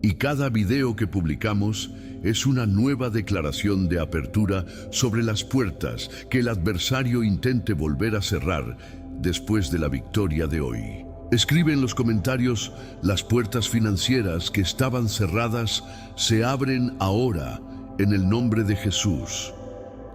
Y cada video que publicamos es una nueva declaración de apertura sobre las puertas que el adversario intente volver a cerrar después de la victoria de hoy. Escribe en los comentarios: las puertas financieras que estaban cerradas se abren ahora en el nombre de Jesús.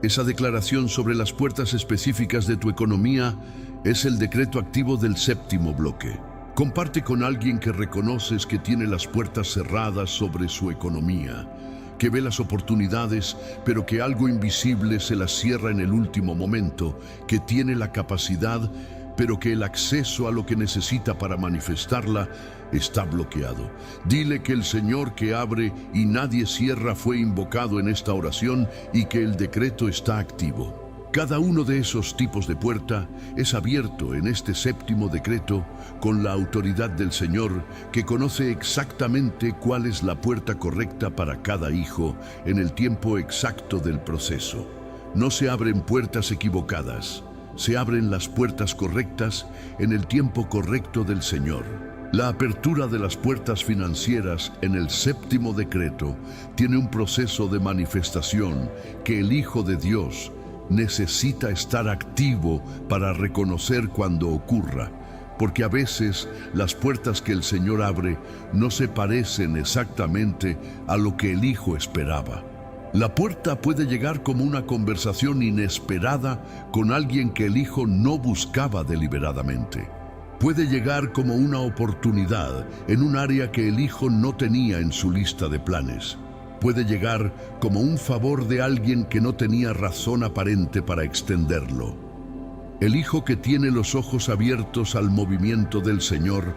Esa declaración sobre las puertas específicas de tu economía es el decreto activo del séptimo bloque. Comparte con alguien que reconoces que tiene las puertas cerradas sobre su economía, que ve las oportunidades, pero que algo invisible se las cierra en el último momento, que tiene la capacidad, pero que el acceso a lo que necesita para manifestarla está bloqueado. Dile que el Señor que abre y nadie cierra fue invocado en esta oración y que el decreto está activo. Cada uno de esos tipos de puerta es abierto en este séptimo decreto con la autoridad del Señor, que conoce exactamente cuál es la puerta correcta para cada hijo en el tiempo exacto del proceso. No se abren puertas equivocadas, se abren las puertas correctas en el tiempo correcto del Señor. La apertura de las puertas financieras en el séptimo decreto tiene un proceso de manifestación que el Hijo de Dios necesita estar activo para reconocer cuando ocurra, porque a veces las puertas que el Señor abre no se parecen exactamente a lo que el Hijo esperaba. La puerta puede llegar como una conversación inesperada con alguien que el Hijo no buscaba deliberadamente. Puede llegar como una oportunidad en un área que el Hijo no tenía en su lista de planes. Puede llegar como un favor de alguien que no tenía razón aparente para extenderlo. El hijo que tiene los ojos abiertos al movimiento del Señor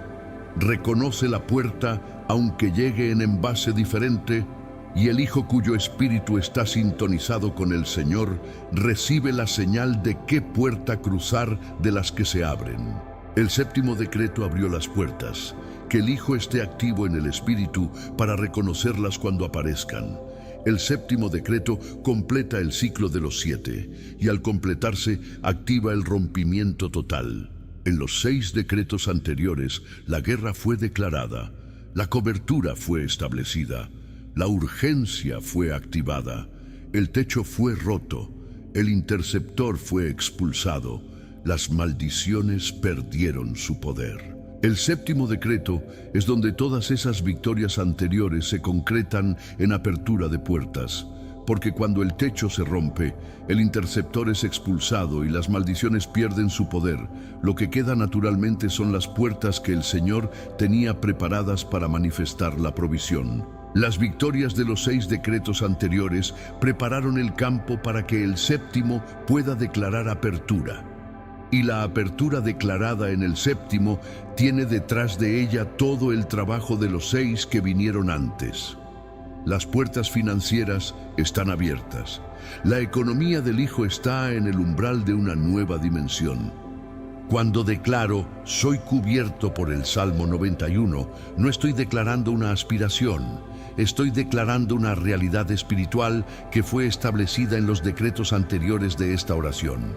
reconoce la puerta aunque llegue en envase diferente, y el hijo cuyo espíritu está sintonizado con el Señor recibe la señal de qué puerta cruzar de las que se abren. El séptimo decreto abrió las puertas. Que el Hijo esté activo en el Espíritu para reconocerlas cuando aparezcan. El séptimo decreto completa el ciclo de los 7 y al completarse activa el rompimiento total. En los 6 decretos anteriores, la guerra fue declarada, la cobertura fue establecida, la urgencia fue activada, el techo fue roto, el interceptor fue expulsado, las maldiciones perdieron su poder. El séptimo decreto es donde todas esas victorias anteriores se concretan en apertura de puertas, porque cuando el techo se rompe, el interceptor es expulsado y las maldiciones pierden su poder. Lo que queda naturalmente son las puertas que el Señor tenía preparadas para manifestar la provisión. Las victorias de los 6 decretos anteriores prepararon el campo para que el séptimo pueda declarar apertura. Y la apertura declarada en el séptimo tiene detrás de ella todo el trabajo de los 6 que vinieron antes. Las puertas financieras están abiertas. La economía del Hijo está en el umbral de una nueva dimensión. Cuando declaro, soy cubierto por el Salmo 91, no estoy declarando una aspiración. Estoy declarando una realidad espiritual que fue establecida en los decretos anteriores de esta oración.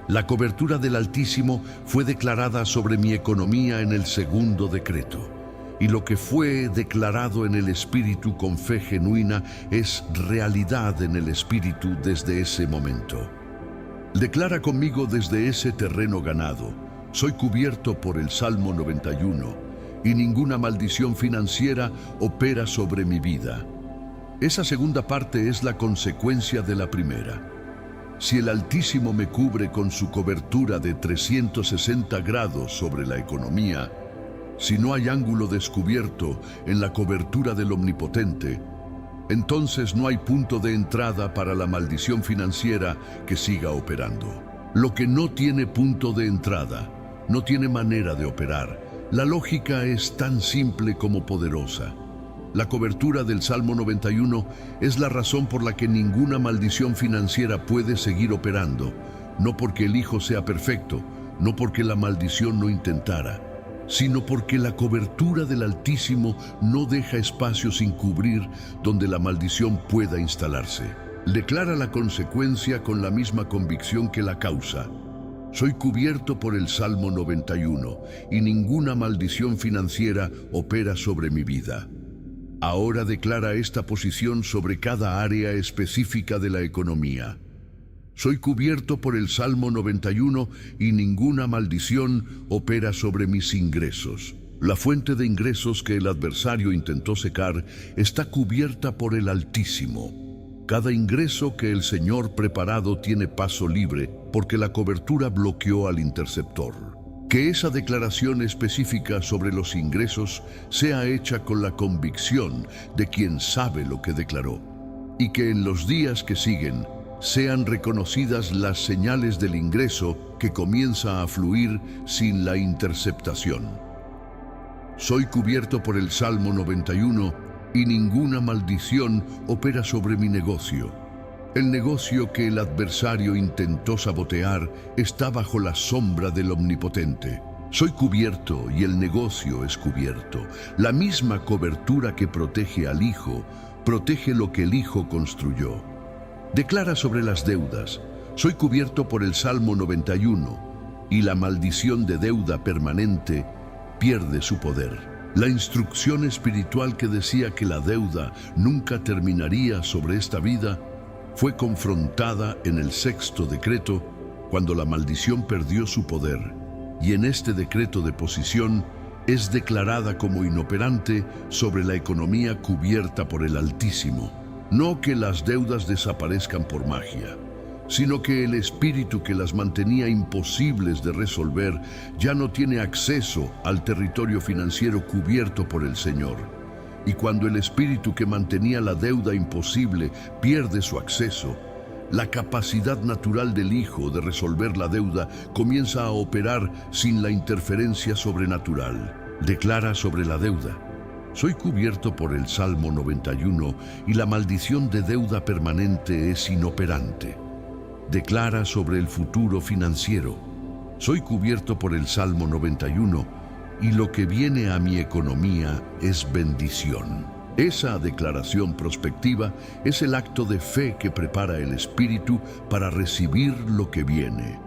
La cobertura del Altísimo fue declarada sobre mi economía en el segundo decreto. Y lo que fue declarado en el Espíritu con fe genuina es realidad en el Espíritu desde ese momento. Declara conmigo desde ese terreno ganado: soy cubierto por el Salmo 91 y ninguna maldición financiera opera sobre mi vida. Esa segunda parte es la consecuencia de la primera. Si el Altísimo me cubre con su cobertura de 360 grados sobre la economía, si no hay ángulo descubierto en la cobertura del Omnipotente, entonces no hay punto de entrada para la maldición financiera que siga operando. Lo que no tiene punto de entrada, no tiene manera de operar. La lógica es tan simple como poderosa. La cobertura del Salmo 91 es la razón por la que ninguna maldición financiera puede seguir operando, no porque el Hijo sea perfecto, no porque la maldición no intentara, sino porque la cobertura del Altísimo no deja espacio sin cubrir donde la maldición pueda instalarse. Declara la consecuencia con la misma convicción que la causa. Soy cubierto por el Salmo 91 y ninguna maldición financiera opera sobre mi vida. Ahora declara esta posición sobre cada área específica de la economía. Soy cubierto por el Salmo 91 y ninguna maldición opera sobre mis ingresos. La fuente de ingresos que el adversario intentó secar está cubierta por el Altísimo. Cada ingreso que el Señor preparado tiene paso libre porque la cobertura bloqueó al interceptor. Que esa declaración específica sobre los ingresos sea hecha con la convicción de quien sabe lo que declaró, y que en los días que siguen sean reconocidas las señales del ingreso que comienza a fluir sin la interceptación. Soy cubierto por el Salmo 91 y ninguna maldición opera sobre mi negocio. El negocio que el adversario intentó sabotear está bajo la sombra del Omnipotente. Soy cubierto y el negocio es cubierto. La misma cobertura que protege al Hijo, protege lo que el Hijo construyó. Declara sobre las deudas. Soy cubierto por el Salmo 91 y la maldición de deuda permanente pierde su poder. La instrucción espiritual que decía que la deuda nunca terminaría sobre esta vida fue confrontada en el 6º decreto cuando la maldición perdió su poder, y en este decreto de posición es declarada como inoperante sobre la economía cubierta por el Altísimo. No que las deudas desaparezcan por magia, sino que el espíritu que las mantenía imposibles de resolver ya no tiene acceso al territorio financiero cubierto por el Señor. Y cuando el espíritu que mantenía la deuda imposible pierde su acceso, la capacidad natural del Hijo de resolver la deuda comienza a operar sin la interferencia sobrenatural. Declara sobre la deuda. Soy cubierto por el Salmo 91 y la maldición de deuda permanente es inoperante. Declara sobre el futuro financiero. Soy cubierto por el Salmo 91 y lo que viene a mi economía es bendición. Esa declaración prospectiva es el acto de fe que prepara el espíritu para recibir lo que viene.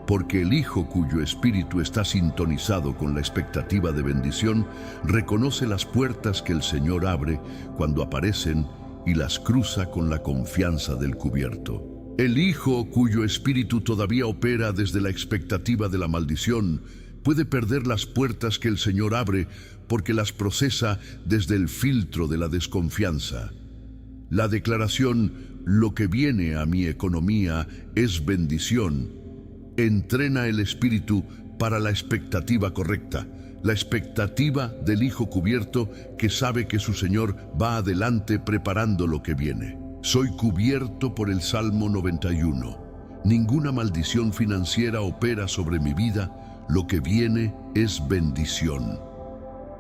Porque el Hijo cuyo espíritu está sintonizado con la expectativa de bendición, reconoce las puertas que el Señor abre cuando aparecen y las cruza con la confianza del cubierto. El Hijo cuyo espíritu todavía opera desde la expectativa de la maldición puede perder las puertas que el Señor abre porque las procesa desde el filtro de la desconfianza. La declaración, lo que viene a mi economía es bendición, entrena el espíritu para la expectativa correcta, la expectativa del Hijo cubierto que sabe que su Señor va adelante preparando lo que viene. Soy cubierto por el Salmo 91. Ninguna maldición financiera opera sobre mi vida, lo que viene es bendición.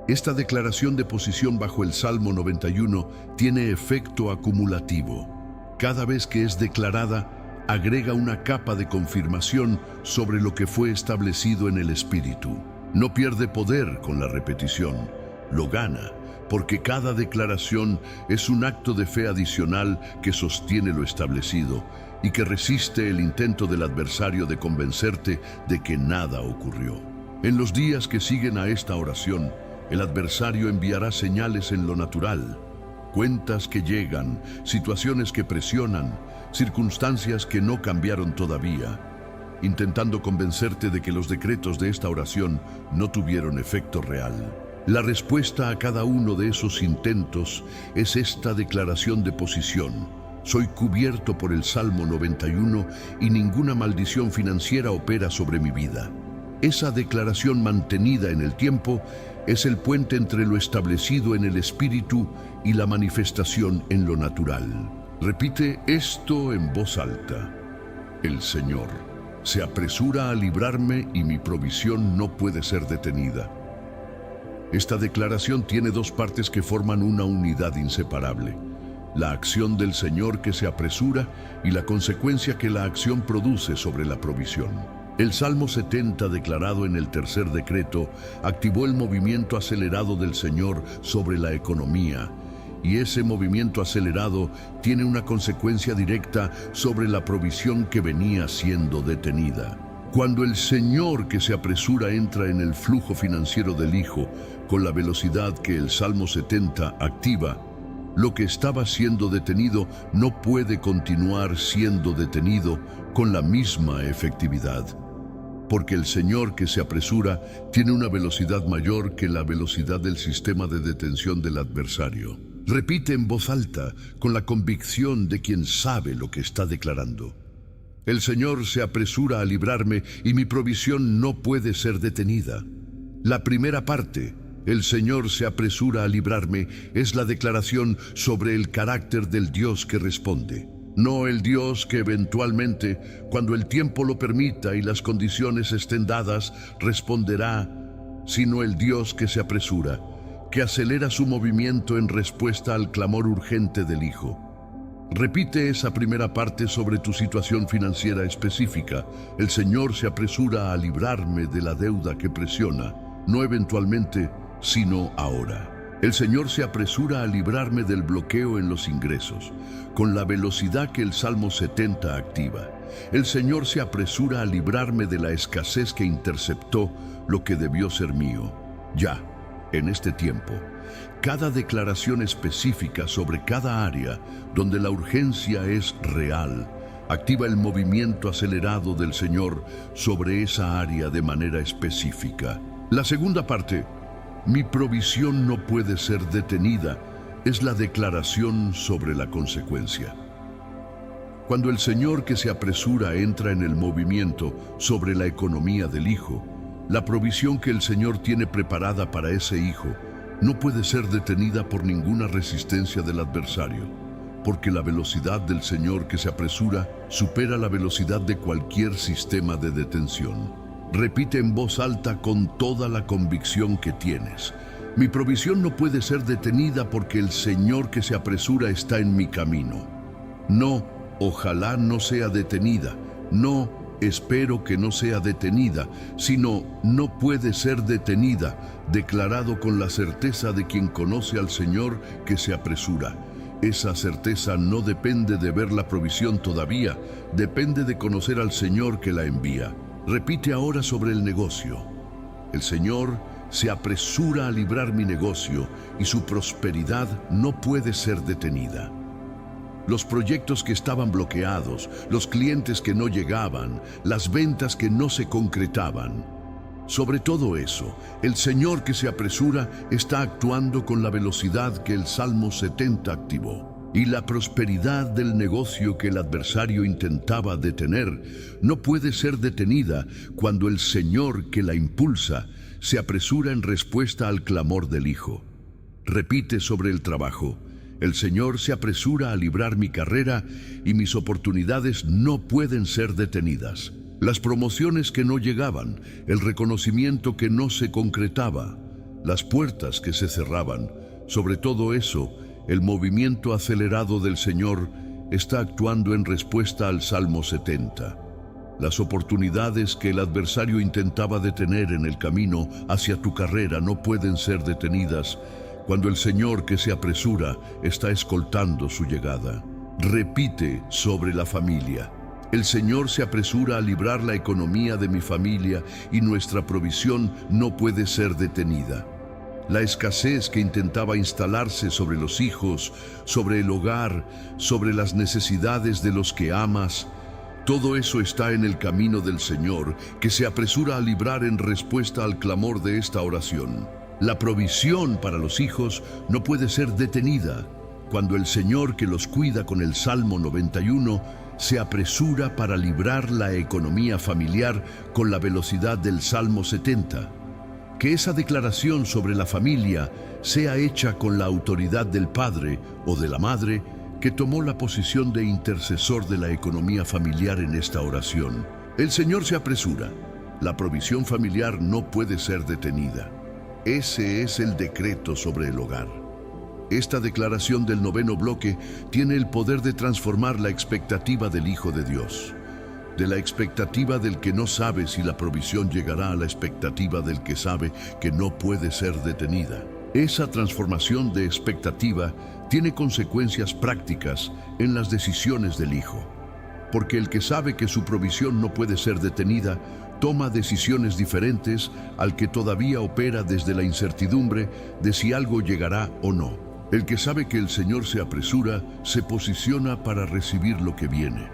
Esta declaración de posición bajo el Salmo 91 tiene efecto acumulativo. Cada vez que es declarada, agrega una capa de confirmación sobre lo que fue establecido en el Espíritu. No pierde poder con la repetición, lo gana, porque cada declaración es un acto de fe adicional que sostiene lo establecido y que resiste el intento del adversario de convencerte de que nada ocurrió. En los días que siguen a esta oración, el adversario enviará señales en lo natural, cuentas que llegan, situaciones que presionan, circunstancias que no cambiaron todavía, intentando convencerte de que los decretos de esta oración no tuvieron efecto real. La respuesta a cada uno de esos intentos es esta declaración de posición. Soy cubierto por el Salmo 91 y ninguna maldición financiera opera sobre mi vida. Esa declaración mantenida en el tiempo es el puente entre lo establecido en el Espíritu y la manifestación en lo natural. Repite esto en voz alta. El Señor se apresura a librarme y mi provisión no puede ser detenida. Esta declaración tiene dos partes que forman una unidad inseparable: la acción del Señor que se apresura y la consecuencia que la acción produce sobre la provisión. El Salmo 70, declarado en el 3er decreto, activó el movimiento acelerado del Señor sobre la economía y ese movimiento acelerado tiene una consecuencia directa sobre la provisión que venía siendo detenida. Cuando el Señor que se apresura entra en el flujo financiero del Hijo con la velocidad que el Salmo 70 activa, lo que estaba siendo detenido no puede continuar siendo detenido con la misma efectividad. Porque el Señor que se apresura tiene una velocidad mayor que la velocidad del sistema de detención del adversario. Repite en voz alta, con la convicción de quien sabe lo que está declarando. El Señor se apresura a librarme y mi provisión no puede ser detenida. La primera parte, el Señor se apresura a librarme, es la declaración sobre el carácter del Dios que responde. No el Dios que eventualmente, cuando el tiempo lo permita y las condiciones estén dadas, responderá, sino el Dios que se apresura, que acelera su movimiento en respuesta al clamor urgente del Hijo. Repite esa primera parte sobre tu situación financiera específica. El Señor se apresura a librarme de la deuda que presiona, no eventualmente, sino ahora. El Señor se apresura a librarme del bloqueo en los ingresos, con la velocidad que el Salmo 70 activa. El Señor se apresura a librarme de la escasez que interceptó lo que debió ser mío. Ya, en este tiempo, cada declaración específica sobre cada área donde la urgencia es real, activa el movimiento acelerado del Señor sobre esa área de manera específica. La segunda parte, mi provisión no puede ser detenida, es la declaración sobre la consecuencia. Cuando el Señor que se apresura entra en el movimiento sobre la economía del Hijo, la provisión que el Señor tiene preparada para ese Hijo no puede ser detenida por ninguna resistencia del adversario, porque la velocidad del Señor que se apresura supera la velocidad de cualquier sistema de detención. Repite en voz alta con toda la convicción que tienes. Mi provisión no puede ser detenida porque el Señor que se apresura está en mi camino. No, ojalá no sea detenida. No, espero que no sea detenida, sino no puede ser detenida, declarado con la certeza de quien conoce al Señor que se apresura. Esa certeza no depende de ver la provisión todavía, depende de conocer al Señor que la envía. Repite ahora sobre el negocio. El Señor se apresura a librar mi negocio y su prosperidad no puede ser detenida. Los proyectos que estaban bloqueados, los clientes que no llegaban, las ventas que no se concretaban. Sobre todo eso, el Señor que se apresura está actuando con la velocidad que el Salmo 70 activó. Y la prosperidad del negocio que el adversario intentaba detener no puede ser detenida cuando el Señor que la impulsa se apresura en respuesta al clamor del Hijo. Repite sobre el trabajo. El Señor se apresura a librar mi carrera y mis oportunidades no pueden ser detenidas. Las promociones que no llegaban, el reconocimiento que no se concretaba, las puertas que se cerraban, sobre todo eso, el movimiento acelerado del Señor está actuando en respuesta al Salmo 70. Las oportunidades que el adversario intentaba detener en el camino hacia tu carrera no pueden ser detenidas cuando el Señor que se apresura está escoltando su llegada. Repite sobre la familia. El Señor se apresura a librar la economía de mi familia y nuestra provisión no puede ser detenida. La escasez que intentaba instalarse sobre los hijos, sobre el hogar, sobre las necesidades de los que amas, todo eso está en el camino del Señor, que se apresura a librar en respuesta al clamor de esta oración. La provisión para los hijos no puede ser detenida cuando el Señor que los cuida con el Salmo 91 se apresura para librar la economía familiar con la velocidad del Salmo 70. Que esa declaración sobre la familia sea hecha con la autoridad del padre o de la madre que tomó la posición de intercesor de la economía familiar en esta oración. El Señor se apresura. La provisión familiar no puede ser detenida. Ese es el decreto sobre el hogar. Esta declaración del noveno bloque tiene el poder de transformar la expectativa del Hijo de Dios. De la expectativa del que no sabe si la provisión llegará a la expectativa del que sabe que no puede ser detenida. Esa transformación de expectativa tiene consecuencias prácticas en las decisiones del hijo, porque el que sabe que su provisión no puede ser detenida, toma decisiones diferentes al que todavía opera desde la incertidumbre de si algo llegará o no. El que sabe que el Señor se apresura, se posiciona para recibir lo que viene.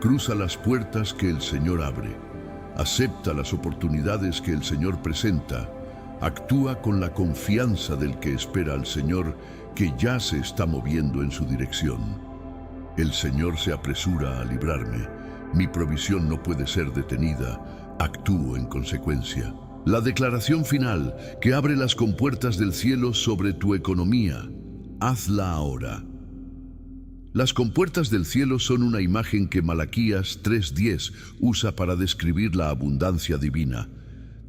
Cruza las puertas que el Señor abre. Acepta las oportunidades que el Señor presenta. Actúa con la confianza del que espera al Señor, que ya se está moviendo en su dirección. El Señor se apresura a librarme. Mi provisión no puede ser detenida. Actúo en consecuencia. La declaración final que abre las compuertas del cielo sobre tu economía. Hazla ahora. Las compuertas del cielo son una imagen que Malaquías 3:10 usa para describir la abundancia divina.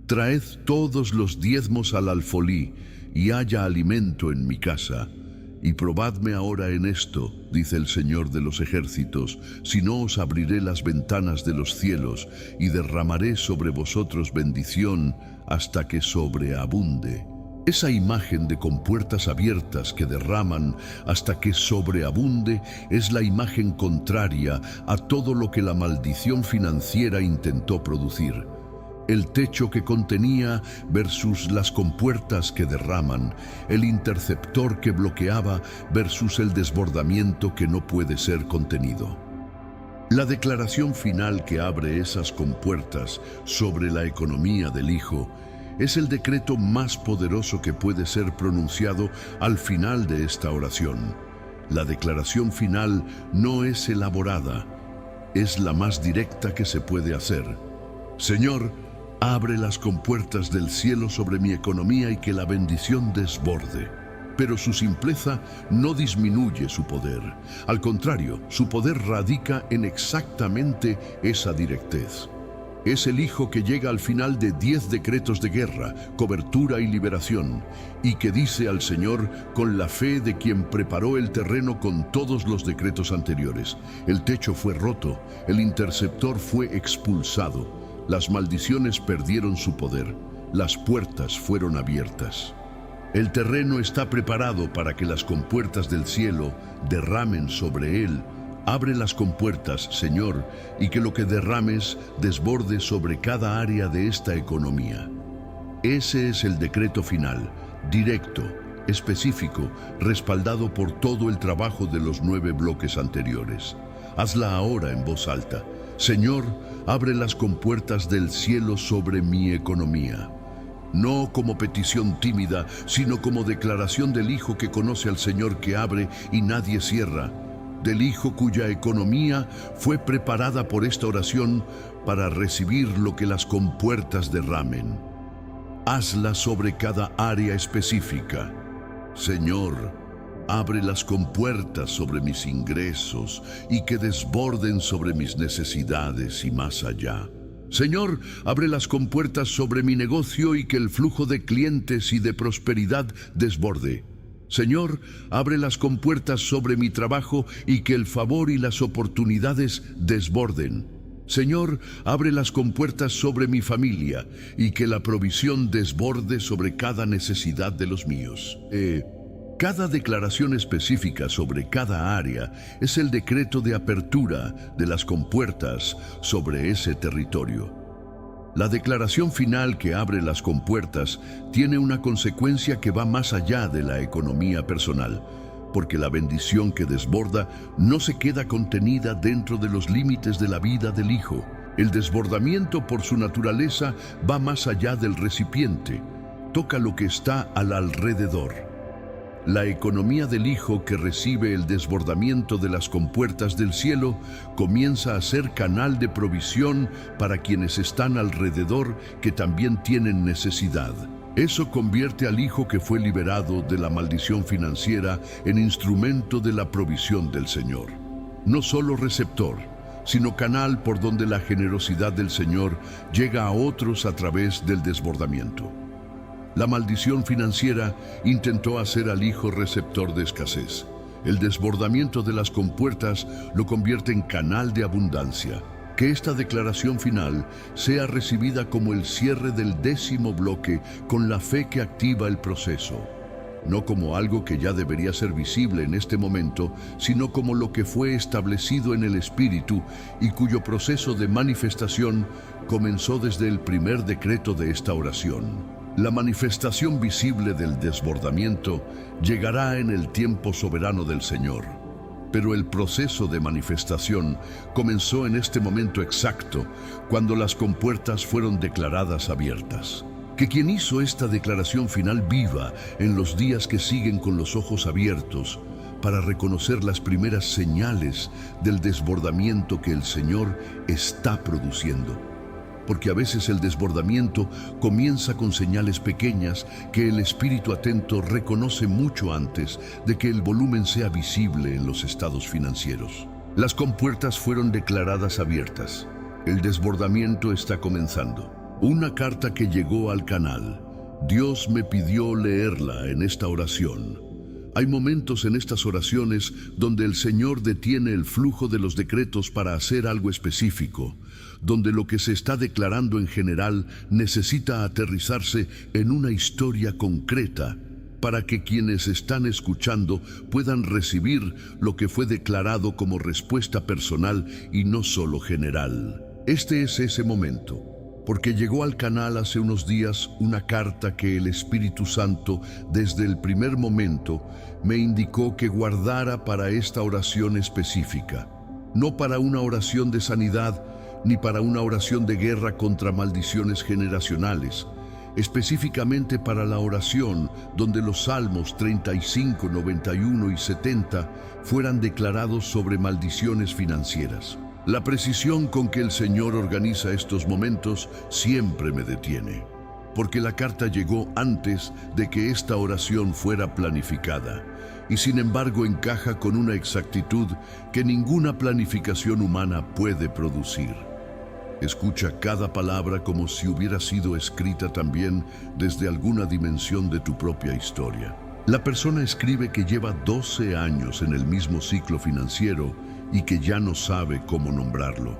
Traed todos los diezmos al alfolí, y haya alimento en mi casa. Y probadme ahora en esto, dice el Señor de los ejércitos, si no os abriré las ventanas de los cielos, y derramaré sobre vosotros bendición hasta que sobreabunde. Esa imagen de compuertas abiertas que derraman hasta que sobreabunde es la imagen contraria a todo lo que la maldición financiera intentó producir. El techo que contenía versus las compuertas que derraman, el interceptor que bloqueaba versus el desbordamiento que no puede ser contenido. La declaración final que abre esas compuertas sobre la economía del Hijo es el decreto más poderoso que puede ser pronunciado al final de esta oración. La declaración final no es elaborada, es la más directa que se puede hacer. Señor, abre las compuertas del cielo sobre mi economía y que la bendición desborde. Pero su simpleza no disminuye su poder. Al contrario, su poder radica en exactamente esa directez. Es el Hijo que llega al final de 10 decretos de guerra, cobertura y liberación, y que dice al Señor con la fe de quien preparó el terreno con todos los decretos anteriores. El techo fue roto, el interceptor fue expulsado, las maldiciones perdieron su poder, las puertas fueron abiertas. El terreno está preparado para que las compuertas del cielo derramen sobre él. Abre las compuertas, Señor, y que lo que derrames desborde sobre cada área de esta economía. Ese es el decreto final, directo, específico, respaldado por todo el trabajo de los 9 bloques anteriores. Hazla ahora en voz alta. Señor, abre las compuertas del cielo sobre mi economía. No como petición tímida, sino como declaración del Hijo que conoce al Señor, que abre y nadie cierra, del Hijo cuya economía fue preparada por esta oración para recibir lo que las compuertas derramen. Hazla sobre cada área específica. Señor, abre las compuertas sobre mis ingresos y que desborden sobre mis necesidades y más allá. Señor, abre las compuertas sobre mi negocio y que el flujo de clientes y de prosperidad desborde. Señor, abre las compuertas sobre mi trabajo y que el favor y las oportunidades desborden. Señor, abre las compuertas sobre mi familia y que la provisión desborde sobre cada necesidad de los míos. Cada declaración específica sobre cada área es el decreto de apertura de las compuertas sobre ese territorio. La declaración final que abre las compuertas tiene una consecuencia que va más allá de la economía personal, porque la bendición que desborda no se queda contenida dentro de los límites de la vida del Hijo. El desbordamiento por su naturaleza va más allá del recipiente, toca lo que está al alrededor. La economía del Hijo que recibe el desbordamiento de las compuertas del cielo comienza a ser canal de provisión para quienes están alrededor que también tienen necesidad. Eso convierte al Hijo que fue liberado de la maldición financiera en instrumento de la provisión del Señor. No solo receptor, sino canal por donde la generosidad del Señor llega a otros a través del desbordamiento. La maldición financiera intentó hacer al Hijo receptor de escasez. El desbordamiento de las compuertas lo convierte en canal de abundancia. Que esta declaración final sea recibida como el cierre del 10º bloque con la fe que activa el proceso. no como algo que ya debería ser visible en este momento, sino como lo que fue establecido en el Espíritu y cuyo proceso de manifestación comenzó desde el primer decreto de esta oración. La manifestación visible del desbordamiento llegará en el tiempo soberano del Señor. Pero el proceso de manifestación comenzó en este momento exacto, cuando las compuertas fueron declaradas abiertas. Que quien hizo esta declaración final viva en los días que siguen con los ojos abiertos para reconocer las primeras señales del desbordamiento que el Señor está produciendo. Porque a veces el desbordamiento comienza con señales pequeñas que el espíritu atento reconoce mucho antes de que el volumen sea visible en los estados financieros. Las compuertas fueron declaradas abiertas. El desbordamiento está comenzando. Una carta que llegó al canal. Dios me pidió leerla en esta oración. Hay momentos en estas oraciones donde el Señor detiene el flujo de los decretos para hacer algo específico, donde lo que se está declarando en general necesita aterrizarse en una historia concreta para que quienes están escuchando puedan recibir lo que fue declarado como respuesta personal y no solo general. Este es ese momento. Porque llegó al canal hace unos días una carta que el Espíritu Santo, desde el primer momento, me indicó que guardara para esta oración específica. No para una oración de sanidad, ni para una oración de guerra contra maldiciones generacionales. Específicamente para la oración donde los Salmos 35, 91 y 70 fueran declarados sobre maldiciones financieras. La precisión con que el Señor organiza estos momentos siempre me detiene, porque la carta llegó antes de que esta oración fuera planificada, y sin embargo encaja con una exactitud que ninguna planificación humana puede producir. Escucha cada palabra como si hubiera sido escrita también desde alguna dimensión de tu propia historia. La persona escribe que lleva 12 años en el mismo ciclo financiero y que ya no sabe cómo nombrarlo.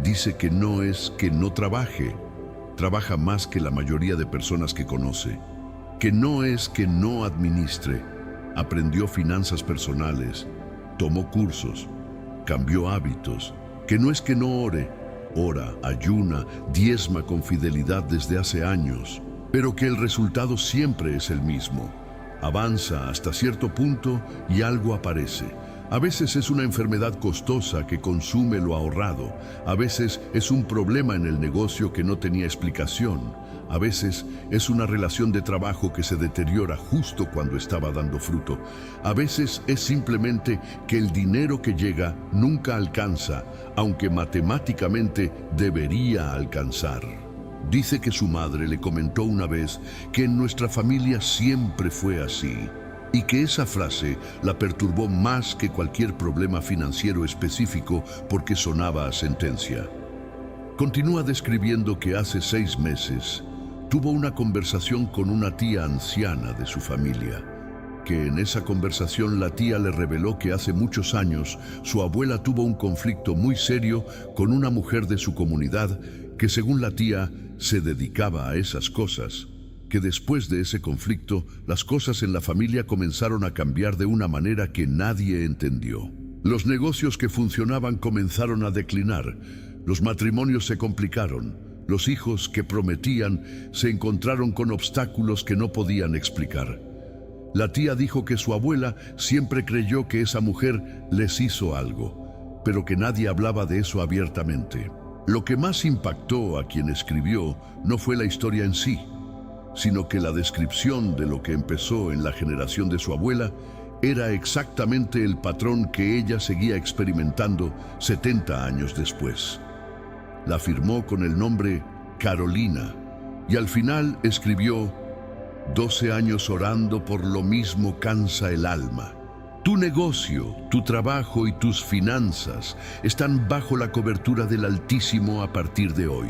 Dice que no es que no trabaje, trabaja más que la mayoría de personas que conoce. Que no es que no administre, aprendió finanzas personales, tomó cursos, cambió hábitos. Que no es que no ore, ora, ayuna, diezma con fidelidad desde hace años, pero que el resultado siempre es el mismo. Avanza hasta cierto punto y algo aparece. A veces es una enfermedad costosa que consume lo ahorrado. A veces es un problema en el negocio que no tenía explicación. A veces es una relación de trabajo que se deteriora justo cuando estaba dando fruto. A veces es simplemente que el dinero que llega nunca alcanza, aunque matemáticamente debería alcanzar. Dice que su madre le comentó una vez que en nuestra familia siempre fue así, y que esa frase la perturbó más que cualquier problema financiero específico porque sonaba a sentencia. Continúa describiendo que hace 6 meses tuvo una conversación con una tía anciana de su familia, que en esa conversación la tía le reveló que hace muchos años su abuela tuvo un conflicto muy serio con una mujer de su comunidad que, según la tía, se dedicaba a esas cosas, que después de ese conflicto las cosas en la familia comenzaron a cambiar de una manera que nadie entendió. Los negocios que funcionaban comenzaron a declinar, los matrimonios se complicaron, los hijos que prometían se encontraron con obstáculos que no podían explicar. La tía dijo que su abuela siempre creyó que esa mujer les hizo algo, pero que nadie hablaba de eso abiertamente. Lo que más impactó a quien escribió no fue la historia en sí, sino que la descripción de lo que empezó en la generación de su abuela era exactamente el patrón que ella seguía experimentando 70 años después. La firmó con el nombre Carolina y al final escribió: 12 años orando por lo mismo cansa el alma. Tu negocio, tu trabajo y tus finanzas están bajo la cobertura del Altísimo a partir de hoy.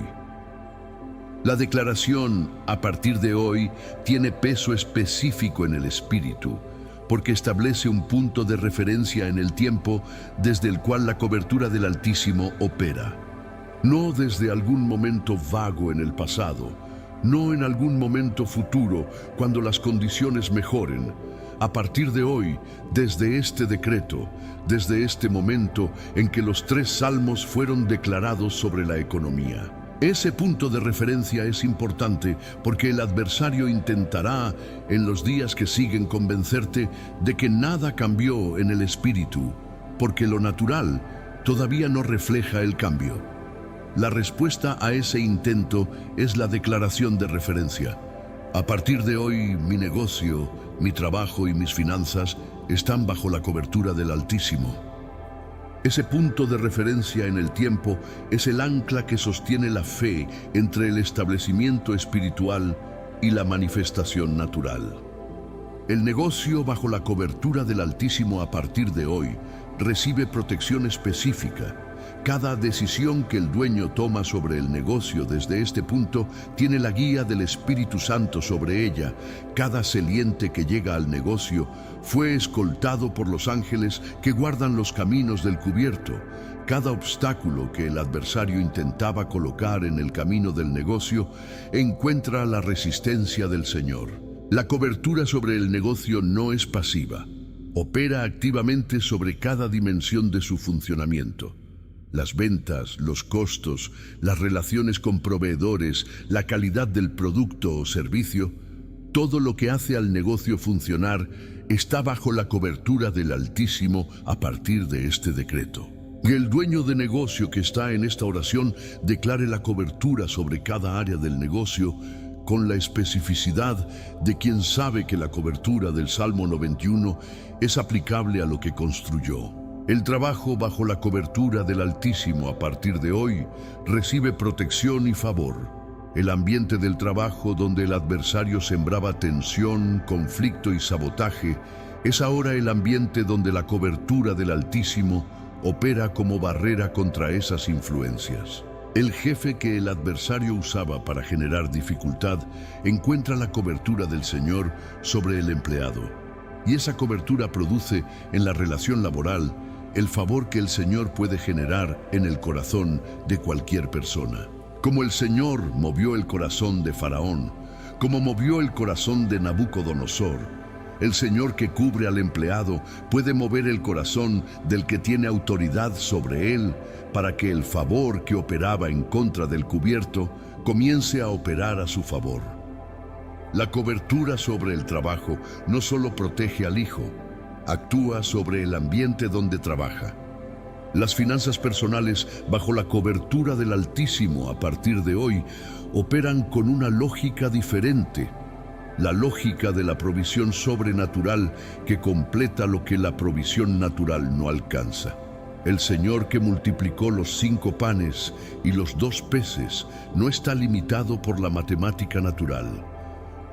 La declaración "a partir de hoy" tiene peso específico en el espíritu, porque establece un punto de referencia en el tiempo desde el cual la cobertura del Altísimo opera. No desde algún momento vago en el pasado, no en algún momento futuro, cuando las condiciones mejoren. A partir de hoy, desde este decreto, desde este momento en que los 3 salmos fueron declarados sobre la economía. Ese punto de referencia es importante porque el adversario intentará en los días que siguen convencerte de que nada cambió en el espíritu, porque lo natural todavía no refleja el cambio. La respuesta a ese intento es la declaración de referencia. A partir de hoy, mi negocio, mi trabajo y mis finanzas están bajo la cobertura del Altísimo. Ese punto de referencia en el tiempo es el ancla que sostiene la fe entre el establecimiento espiritual y la manifestación natural. El negocio bajo la cobertura del Altísimo a partir de hoy recibe protección específica. Cada decisión que el dueño toma sobre el negocio desde este punto tiene la guía del Espíritu Santo sobre ella. Cada saliente que llega al negocio fue escoltado por los ángeles que guardan los caminos del cubierto. Cada obstáculo que el adversario intentaba colocar en el camino del negocio encuentra la resistencia del Señor. La cobertura sobre el negocio no es pasiva. Opera activamente sobre cada dimensión de su funcionamiento. Las ventas, los costos, las relaciones con proveedores, la calidad del producto o servicio, todo lo que hace al negocio funcionar está bajo la cobertura del Altísimo a partir de este decreto. Que el dueño de negocio que está en esta oración declare la cobertura sobre cada área del negocio con la especificidad de quien sabe que la cobertura del Salmo 91 es aplicable a lo que construyó. El trabajo bajo la cobertura del Altísimo a partir de hoy recibe protección y favor. El ambiente del trabajo donde el adversario sembraba tensión, conflicto y sabotaje es ahora el ambiente donde la cobertura del Altísimo opera como barrera contra esas influencias. El jefe que el adversario usaba para generar dificultad encuentra la cobertura del Señor sobre el empleado. Y esa cobertura produce en la relación laboral el favor que el Señor puede generar en el corazón de cualquier persona. Como el Señor movió el corazón de Faraón, como movió el corazón de Nabucodonosor, el Señor que cubre al empleado puede mover el corazón del que tiene autoridad sobre él para que el favor que operaba en contra del cubierto comience a operar a su favor. La cobertura sobre el trabajo no solo protege al hijo, actúa sobre el ambiente donde trabaja. Las finanzas personales bajo la cobertura del Altísimo a partir de hoy operan con una lógica diferente, la lógica de la provisión sobrenatural que completa lo que la provisión natural no alcanza. El Señor que multiplicó los 5 panes y los 2 peces no está limitado por la matemática natural.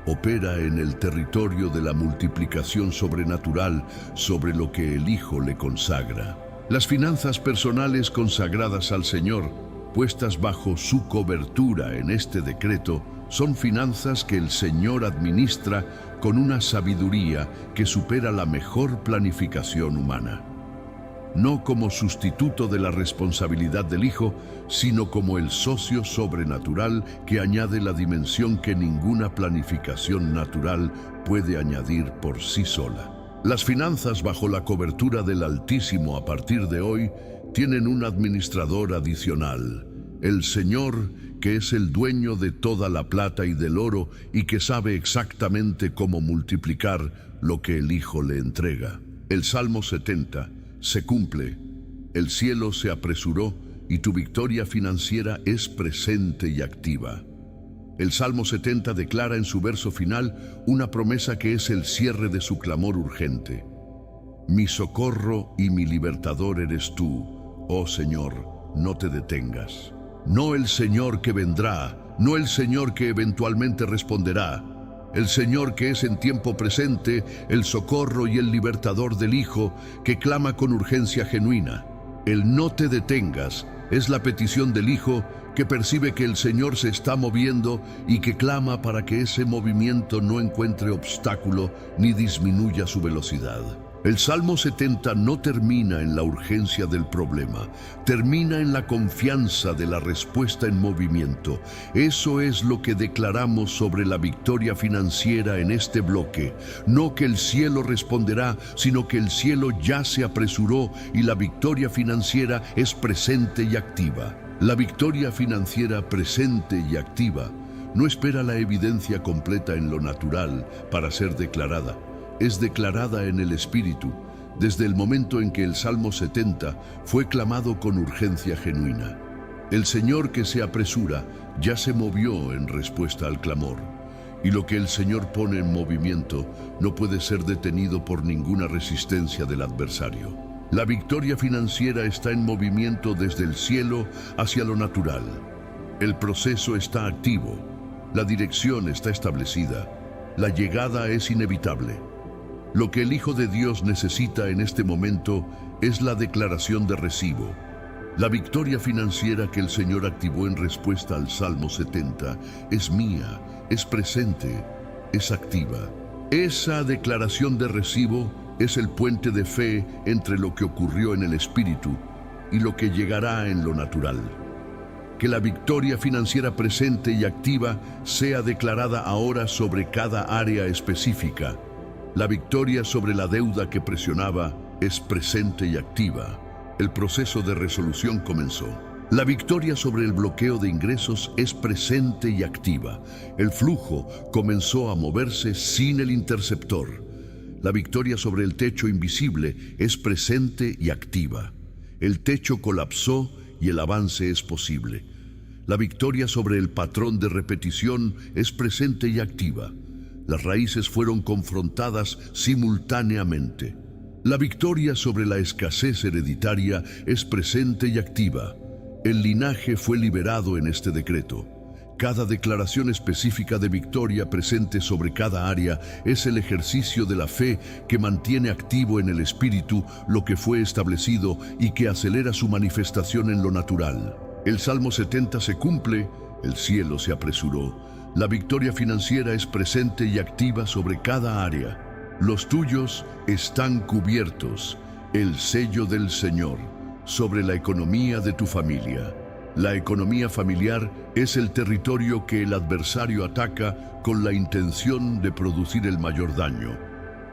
Opera en el territorio de la multiplicación sobrenatural sobre lo que el Hijo le consagra. Las finanzas personales consagradas al Señor, puestas bajo su cobertura en este decreto, son finanzas que el Señor administra con una sabiduría que supera la mejor planificación humana. No como sustituto de la responsabilidad del Hijo, sino como el socio sobrenatural que añade la dimensión que ninguna planificación natural puede añadir por sí sola. Las finanzas bajo la cobertura del Altísimo a partir de hoy tienen un administrador adicional, el Señor, que es el dueño de toda la plata y del oro y que sabe exactamente cómo multiplicar lo que el Hijo le entrega. El Salmo 70 se cumple, el cielo se apresuró y tu victoria financiera es presente y activa. El Salmo 70 declara en su verso final una promesa que es el cierre de su clamor urgente. Mi socorro y mi libertador eres tú, oh Señor, no te detengas. No el Señor que vendrá, no el Señor que eventualmente responderá, el Señor que es en tiempo presente el socorro y el libertador del Hijo que clama con urgencia genuina. El no te detengas es la petición del Hijo que percibe que el Señor se está moviendo y que clama para que ese movimiento no encuentre obstáculo ni disminuya su velocidad. El Salmo 70 no termina en la urgencia del problema, termina en la confianza de la respuesta en movimiento. Eso es lo que declaramos sobre la victoria financiera en este bloque. No que el cielo responderá, sino que el cielo ya se apresuró y la victoria financiera es presente y activa. La victoria financiera presente y activa no espera la evidencia completa en lo natural para ser declarada. Es declarada en el Espíritu, desde el momento en que el Salmo 70 fue clamado con urgencia genuina. El Señor que se apresura ya se movió en respuesta al clamor, y lo que el Señor pone en movimiento no puede ser detenido por ninguna resistencia del adversario. La victoria financiera está en movimiento desde el cielo hacia lo natural. El proceso está activo, la dirección está establecida, la llegada es inevitable. Lo que el Hijo de Dios necesita en este momento es la declaración de recibo. La victoria financiera que el Señor activó en respuesta al Salmo 70 es mía, es presente, es activa. Esa declaración de recibo es el puente de fe entre lo que ocurrió en el Espíritu y lo que llegará en lo natural. Que la victoria financiera presente y activa sea declarada ahora sobre cada área específica. La victoria sobre la deuda que presionaba es presente y activa. El proceso de resolución comenzó. La victoria sobre el bloqueo de ingresos es presente y activa. El flujo comenzó a moverse sin el interceptor. La victoria sobre el techo invisible es presente y activa. El techo colapsó y el avance es posible. La victoria sobre el patrón de repetición es presente y activa. Las raíces fueron confrontadas simultáneamente. La victoria sobre la escasez hereditaria es presente y activa. El linaje fue liberado en este decreto. Cada declaración específica de victoria presente sobre cada área es el ejercicio de la fe que mantiene activo en el Espíritu lo que fue establecido y que acelera su manifestación en lo natural. El Salmo 70 se cumple, el cielo se apresuró. La victoria financiera es presente y activa sobre cada área. Los tuyos están cubiertos, el sello del Señor, sobre la economía de tu familia. La economía familiar es el territorio que el adversario ataca con la intención de producir el mayor daño.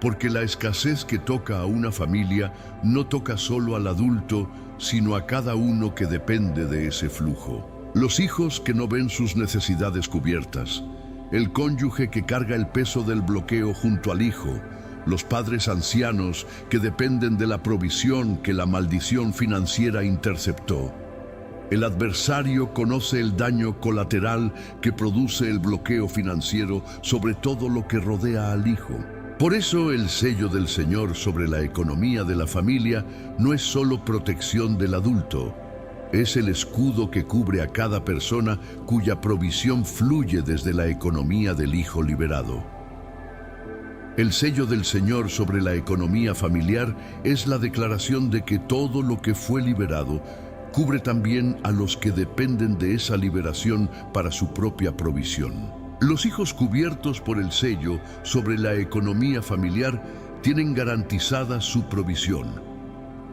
Porque la escasez que toca a una familia no toca solo al adulto, sino a cada uno que depende de ese flujo. Los hijos que no ven sus necesidades cubiertas, el cónyuge que carga el peso del bloqueo junto al hijo, los padres ancianos que dependen de la provisión que la maldición financiera interceptó. El adversario conoce el daño colateral que produce el bloqueo financiero sobre todo lo que rodea al hijo. Por eso el sello del Señor sobre la economía de la familia no es solo protección del adulto, es el escudo que cubre a cada persona cuya provisión fluye desde la economía del hijo liberado. El sello del Señor sobre la economía familiar es la declaración de que todo lo que fue liberado cubre también a los que dependen de esa liberación para su propia provisión. Los hijos cubiertos por el sello sobre la economía familiar tienen garantizada su provisión.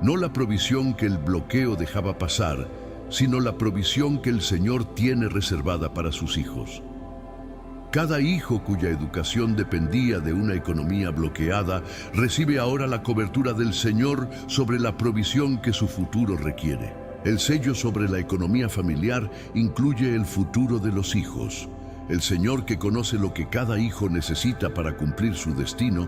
No la provisión que el bloqueo dejaba pasar, sino la provisión que el Señor tiene reservada para sus hijos. Cada hijo cuya educación dependía de una economía bloqueada recibe ahora la cobertura del Señor sobre la provisión que su futuro requiere. El sello sobre la economía familiar incluye el futuro de los hijos. El Señor, que conoce lo que cada hijo necesita para cumplir su destino,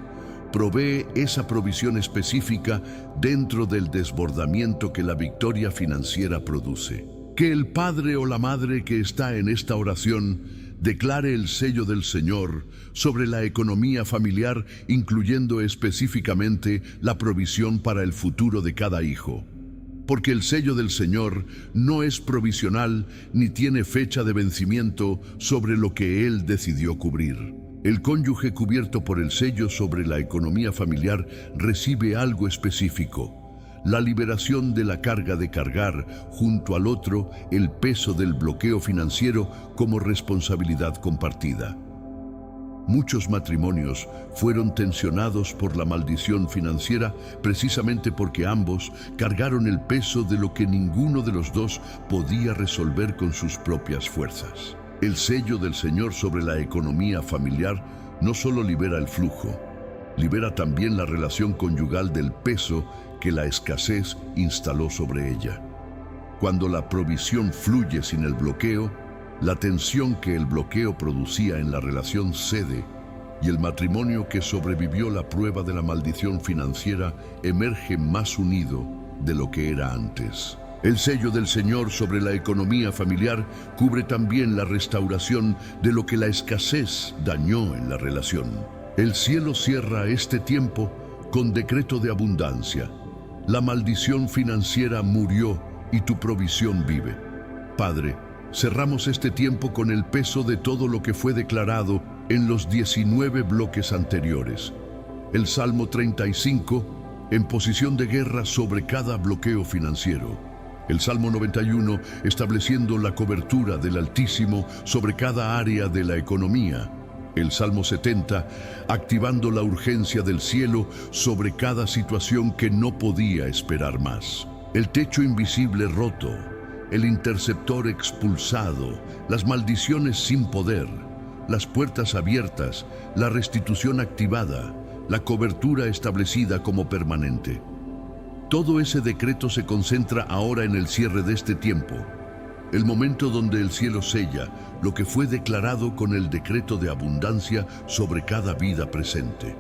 provee esa provisión específica dentro del desbordamiento que la victoria financiera produce. Que el padre o la madre que está en esta oración declare el sello del Señor sobre la economía familiar, incluyendo específicamente la provisión para el futuro de cada hijo. Porque el sello del Señor no es provisional ni tiene fecha de vencimiento sobre lo que Él decidió cubrir. El cónyuge cubierto por el sello sobre la economía familiar recibe algo específico: la liberación de la carga de cargar junto al otro el peso del bloqueo financiero como responsabilidad compartida. Muchos matrimonios fueron tensionados por la maldición financiera precisamente porque ambos cargaron el peso de lo que ninguno de los dos podía resolver con sus propias fuerzas. El sello del Señor sobre la economía familiar no solo libera el flujo, libera también la relación conyugal del peso que la escasez instaló sobre ella. Cuando la provisión fluye sin el bloqueo, la tensión que el bloqueo producía en la relación cede y el matrimonio que sobrevivió la prueba de la maldición financiera emerge más unido de lo que era antes. El sello del Señor sobre la economía familiar cubre también la restauración de lo que la escasez dañó en la relación. El cielo cierra este tiempo con decreto de abundancia. La maldición financiera murió y tu provisión vive. Padre, cerramos este tiempo con el peso de todo lo que fue declarado en los 19 bloques anteriores. El Salmo 35 en posición de guerra sobre cada bloqueo financiero. El Salmo 91 estableciendo la cobertura del Altísimo sobre cada área de la economía. El Salmo 70 activando la urgencia del cielo sobre cada situación que no podía esperar más. El techo invisible roto, el interceptor expulsado, las maldiciones sin poder, las puertas abiertas, la restitución activada, la cobertura establecida como permanente. Todo ese decreto se concentra ahora en el cierre de este tiempo, el momento donde el cielo sella lo que fue declarado con el decreto de abundancia sobre cada vida presente.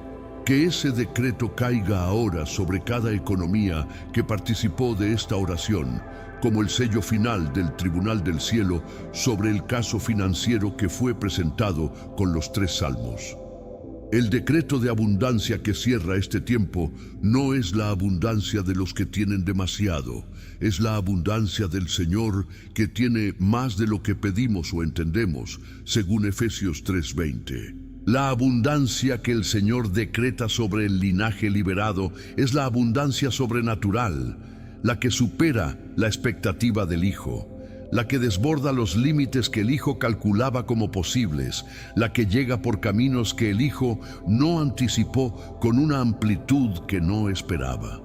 Que ese decreto caiga ahora sobre cada economía que participó de esta oración, como el sello final del Tribunal del Cielo sobre el caso financiero que fue presentado con los 3 salmos. El decreto de abundancia que cierra este tiempo no es la abundancia de los que tienen demasiado, es la abundancia del Señor que tiene más de lo que pedimos o entendemos, según Efesios 3:20. La abundancia que el Señor decreta sobre el linaje liberado es la abundancia sobrenatural, la que supera la expectativa del Hijo, la que desborda los límites que el Hijo calculaba como posibles, la que llega por caminos que el Hijo no anticipó con una amplitud que no esperaba.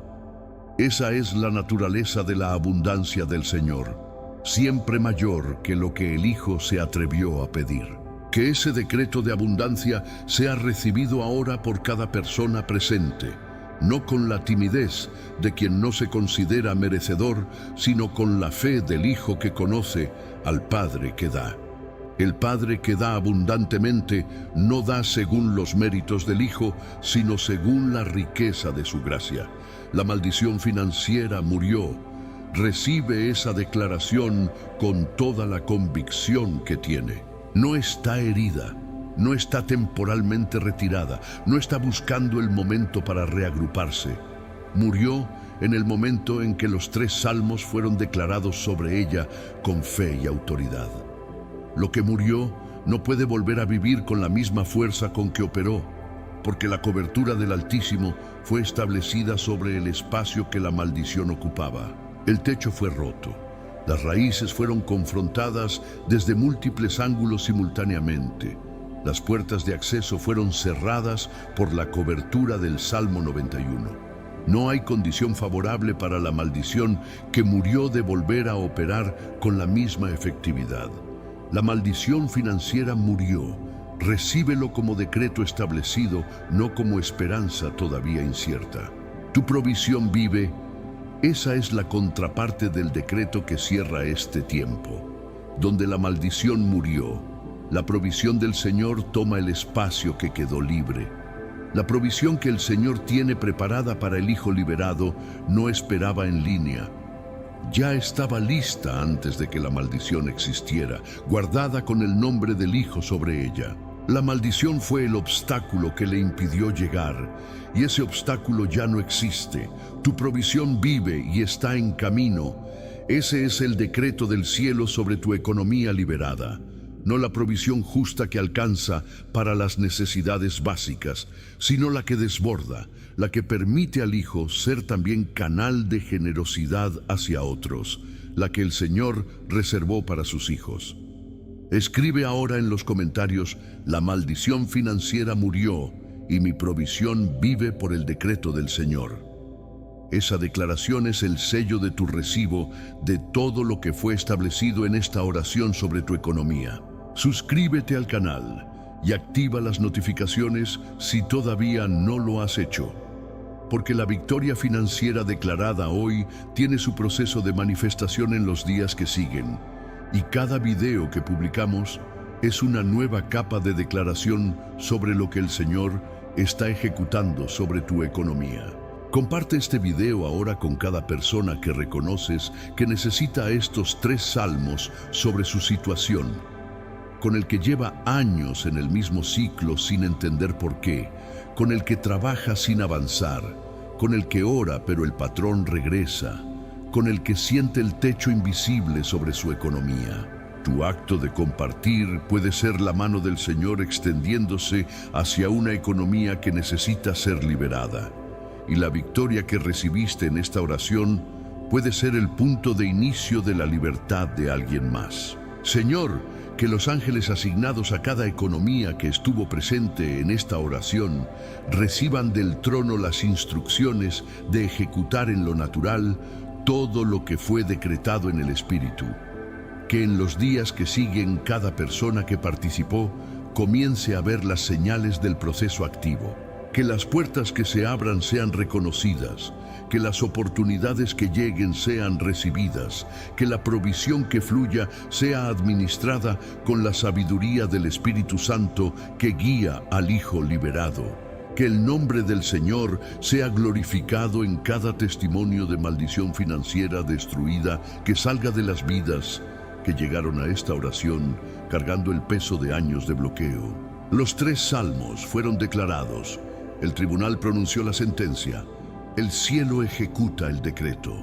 Esa es la naturaleza de la abundancia del Señor, siempre mayor que lo que el Hijo se atrevió a pedir. Que ese decreto de abundancia sea recibido ahora por cada persona presente, no con la timidez de quien no se considera merecedor, sino con la fe del Hijo que conoce al Padre que da. El Padre que da abundantemente no da según los méritos del Hijo, sino según la riqueza de su gracia. La maldición financiera murió. Recibe esa declaración con toda la convicción que tiene. No está herida, no está temporalmente retirada, no está buscando el momento para reagruparse. Murió en el momento en que los 3 salmos fueron declarados sobre ella con fe y autoridad. Lo que murió no puede volver a vivir con la misma fuerza con que operó, porque la cobertura del Altísimo fue establecida sobre el espacio que la maldición ocupaba. El techo fue roto. Las raíces fueron confrontadas desde múltiples ángulos simultáneamente. Las puertas de acceso fueron cerradas por la cobertura del Salmo 91. No hay condición favorable para la maldición que murió de volver a operar con la misma efectividad. La maldición financiera murió. Recíbelo como decreto establecido, no como esperanza todavía incierta. Tu provisión vive. Esa es la contraparte del decreto que cierra este tiempo. Donde la maldición murió, la provisión del Señor toma el espacio que quedó libre. La provisión que el Señor tiene preparada para el Hijo liberado no esperaba en línea. Ya estaba lista antes de que la maldición existiera, guardada con el nombre del Hijo sobre ella. La maldición fue el obstáculo que le impidió llegar, y ese obstáculo ya no existe. Tu provisión vive y está en camino. Ese es el decreto del cielo sobre tu economía liberada. No la provisión justa que alcanza para las necesidades básicas, sino la que desborda, la que permite al Hijo ser también canal de generosidad hacia otros, la que el Señor reservó para sus hijos. Escribe ahora en los comentarios: la maldición financiera murió y mi provisión vive por el decreto del Señor. Esa declaración es el sello de tu recibo de todo lo que fue establecido en esta oración sobre tu economía. Suscríbete al canal y activa las notificaciones si todavía no lo has hecho, porque la victoria financiera declarada hoy tiene su proceso de manifestación en los días que siguen, y cada video que publicamos es una nueva capa de declaración sobre lo que el Señor está ejecutando sobre tu economía. Comparte este video ahora con cada persona que reconoces que necesita estos 3 salmos sobre su situación, con el que lleva años en el mismo ciclo sin entender por qué, con el que trabaja sin avanzar, con el que ora pero el patrón regresa, con el que siente el techo invisible sobre su economía. Tu acto de compartir puede ser la mano del Señor extendiéndose hacia una economía que necesita ser liberada. Y la victoria que recibiste en esta oración puede ser el punto de inicio de la libertad de alguien más. Señor, que los ángeles asignados a cada economía que estuvo presente en esta oración reciban del trono las instrucciones de ejecutar en lo natural todo lo que fue decretado en el Espíritu. Que en los días que siguen cada persona que participó comience a ver las señales del proceso activo. Que las puertas que se abran sean reconocidas, que las oportunidades que lleguen sean recibidas, que la provisión que fluya sea administrada con la sabiduría del Espíritu Santo que guía al Hijo liberado. Que el nombre del Señor sea glorificado en cada testimonio de maldición financiera destruida que salga de las vidas que llegaron a esta oración cargando el peso de años de bloqueo. Los 3 salmos fueron declarados. El tribunal pronunció la sentencia. El cielo ejecuta el decreto.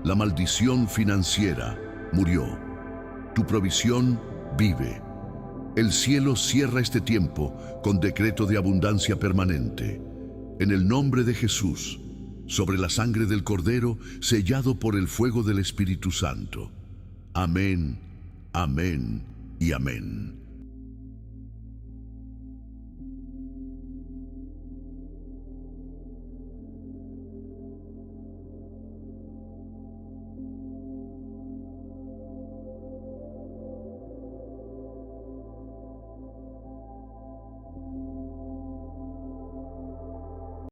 La maldición financiera murió. Tu provisión vive. El cielo cierra este tiempo con decreto de abundancia permanente. En el nombre de Jesús, sobre la sangre del Cordero, sellado por el fuego del Espíritu Santo. Amén, amén y amén.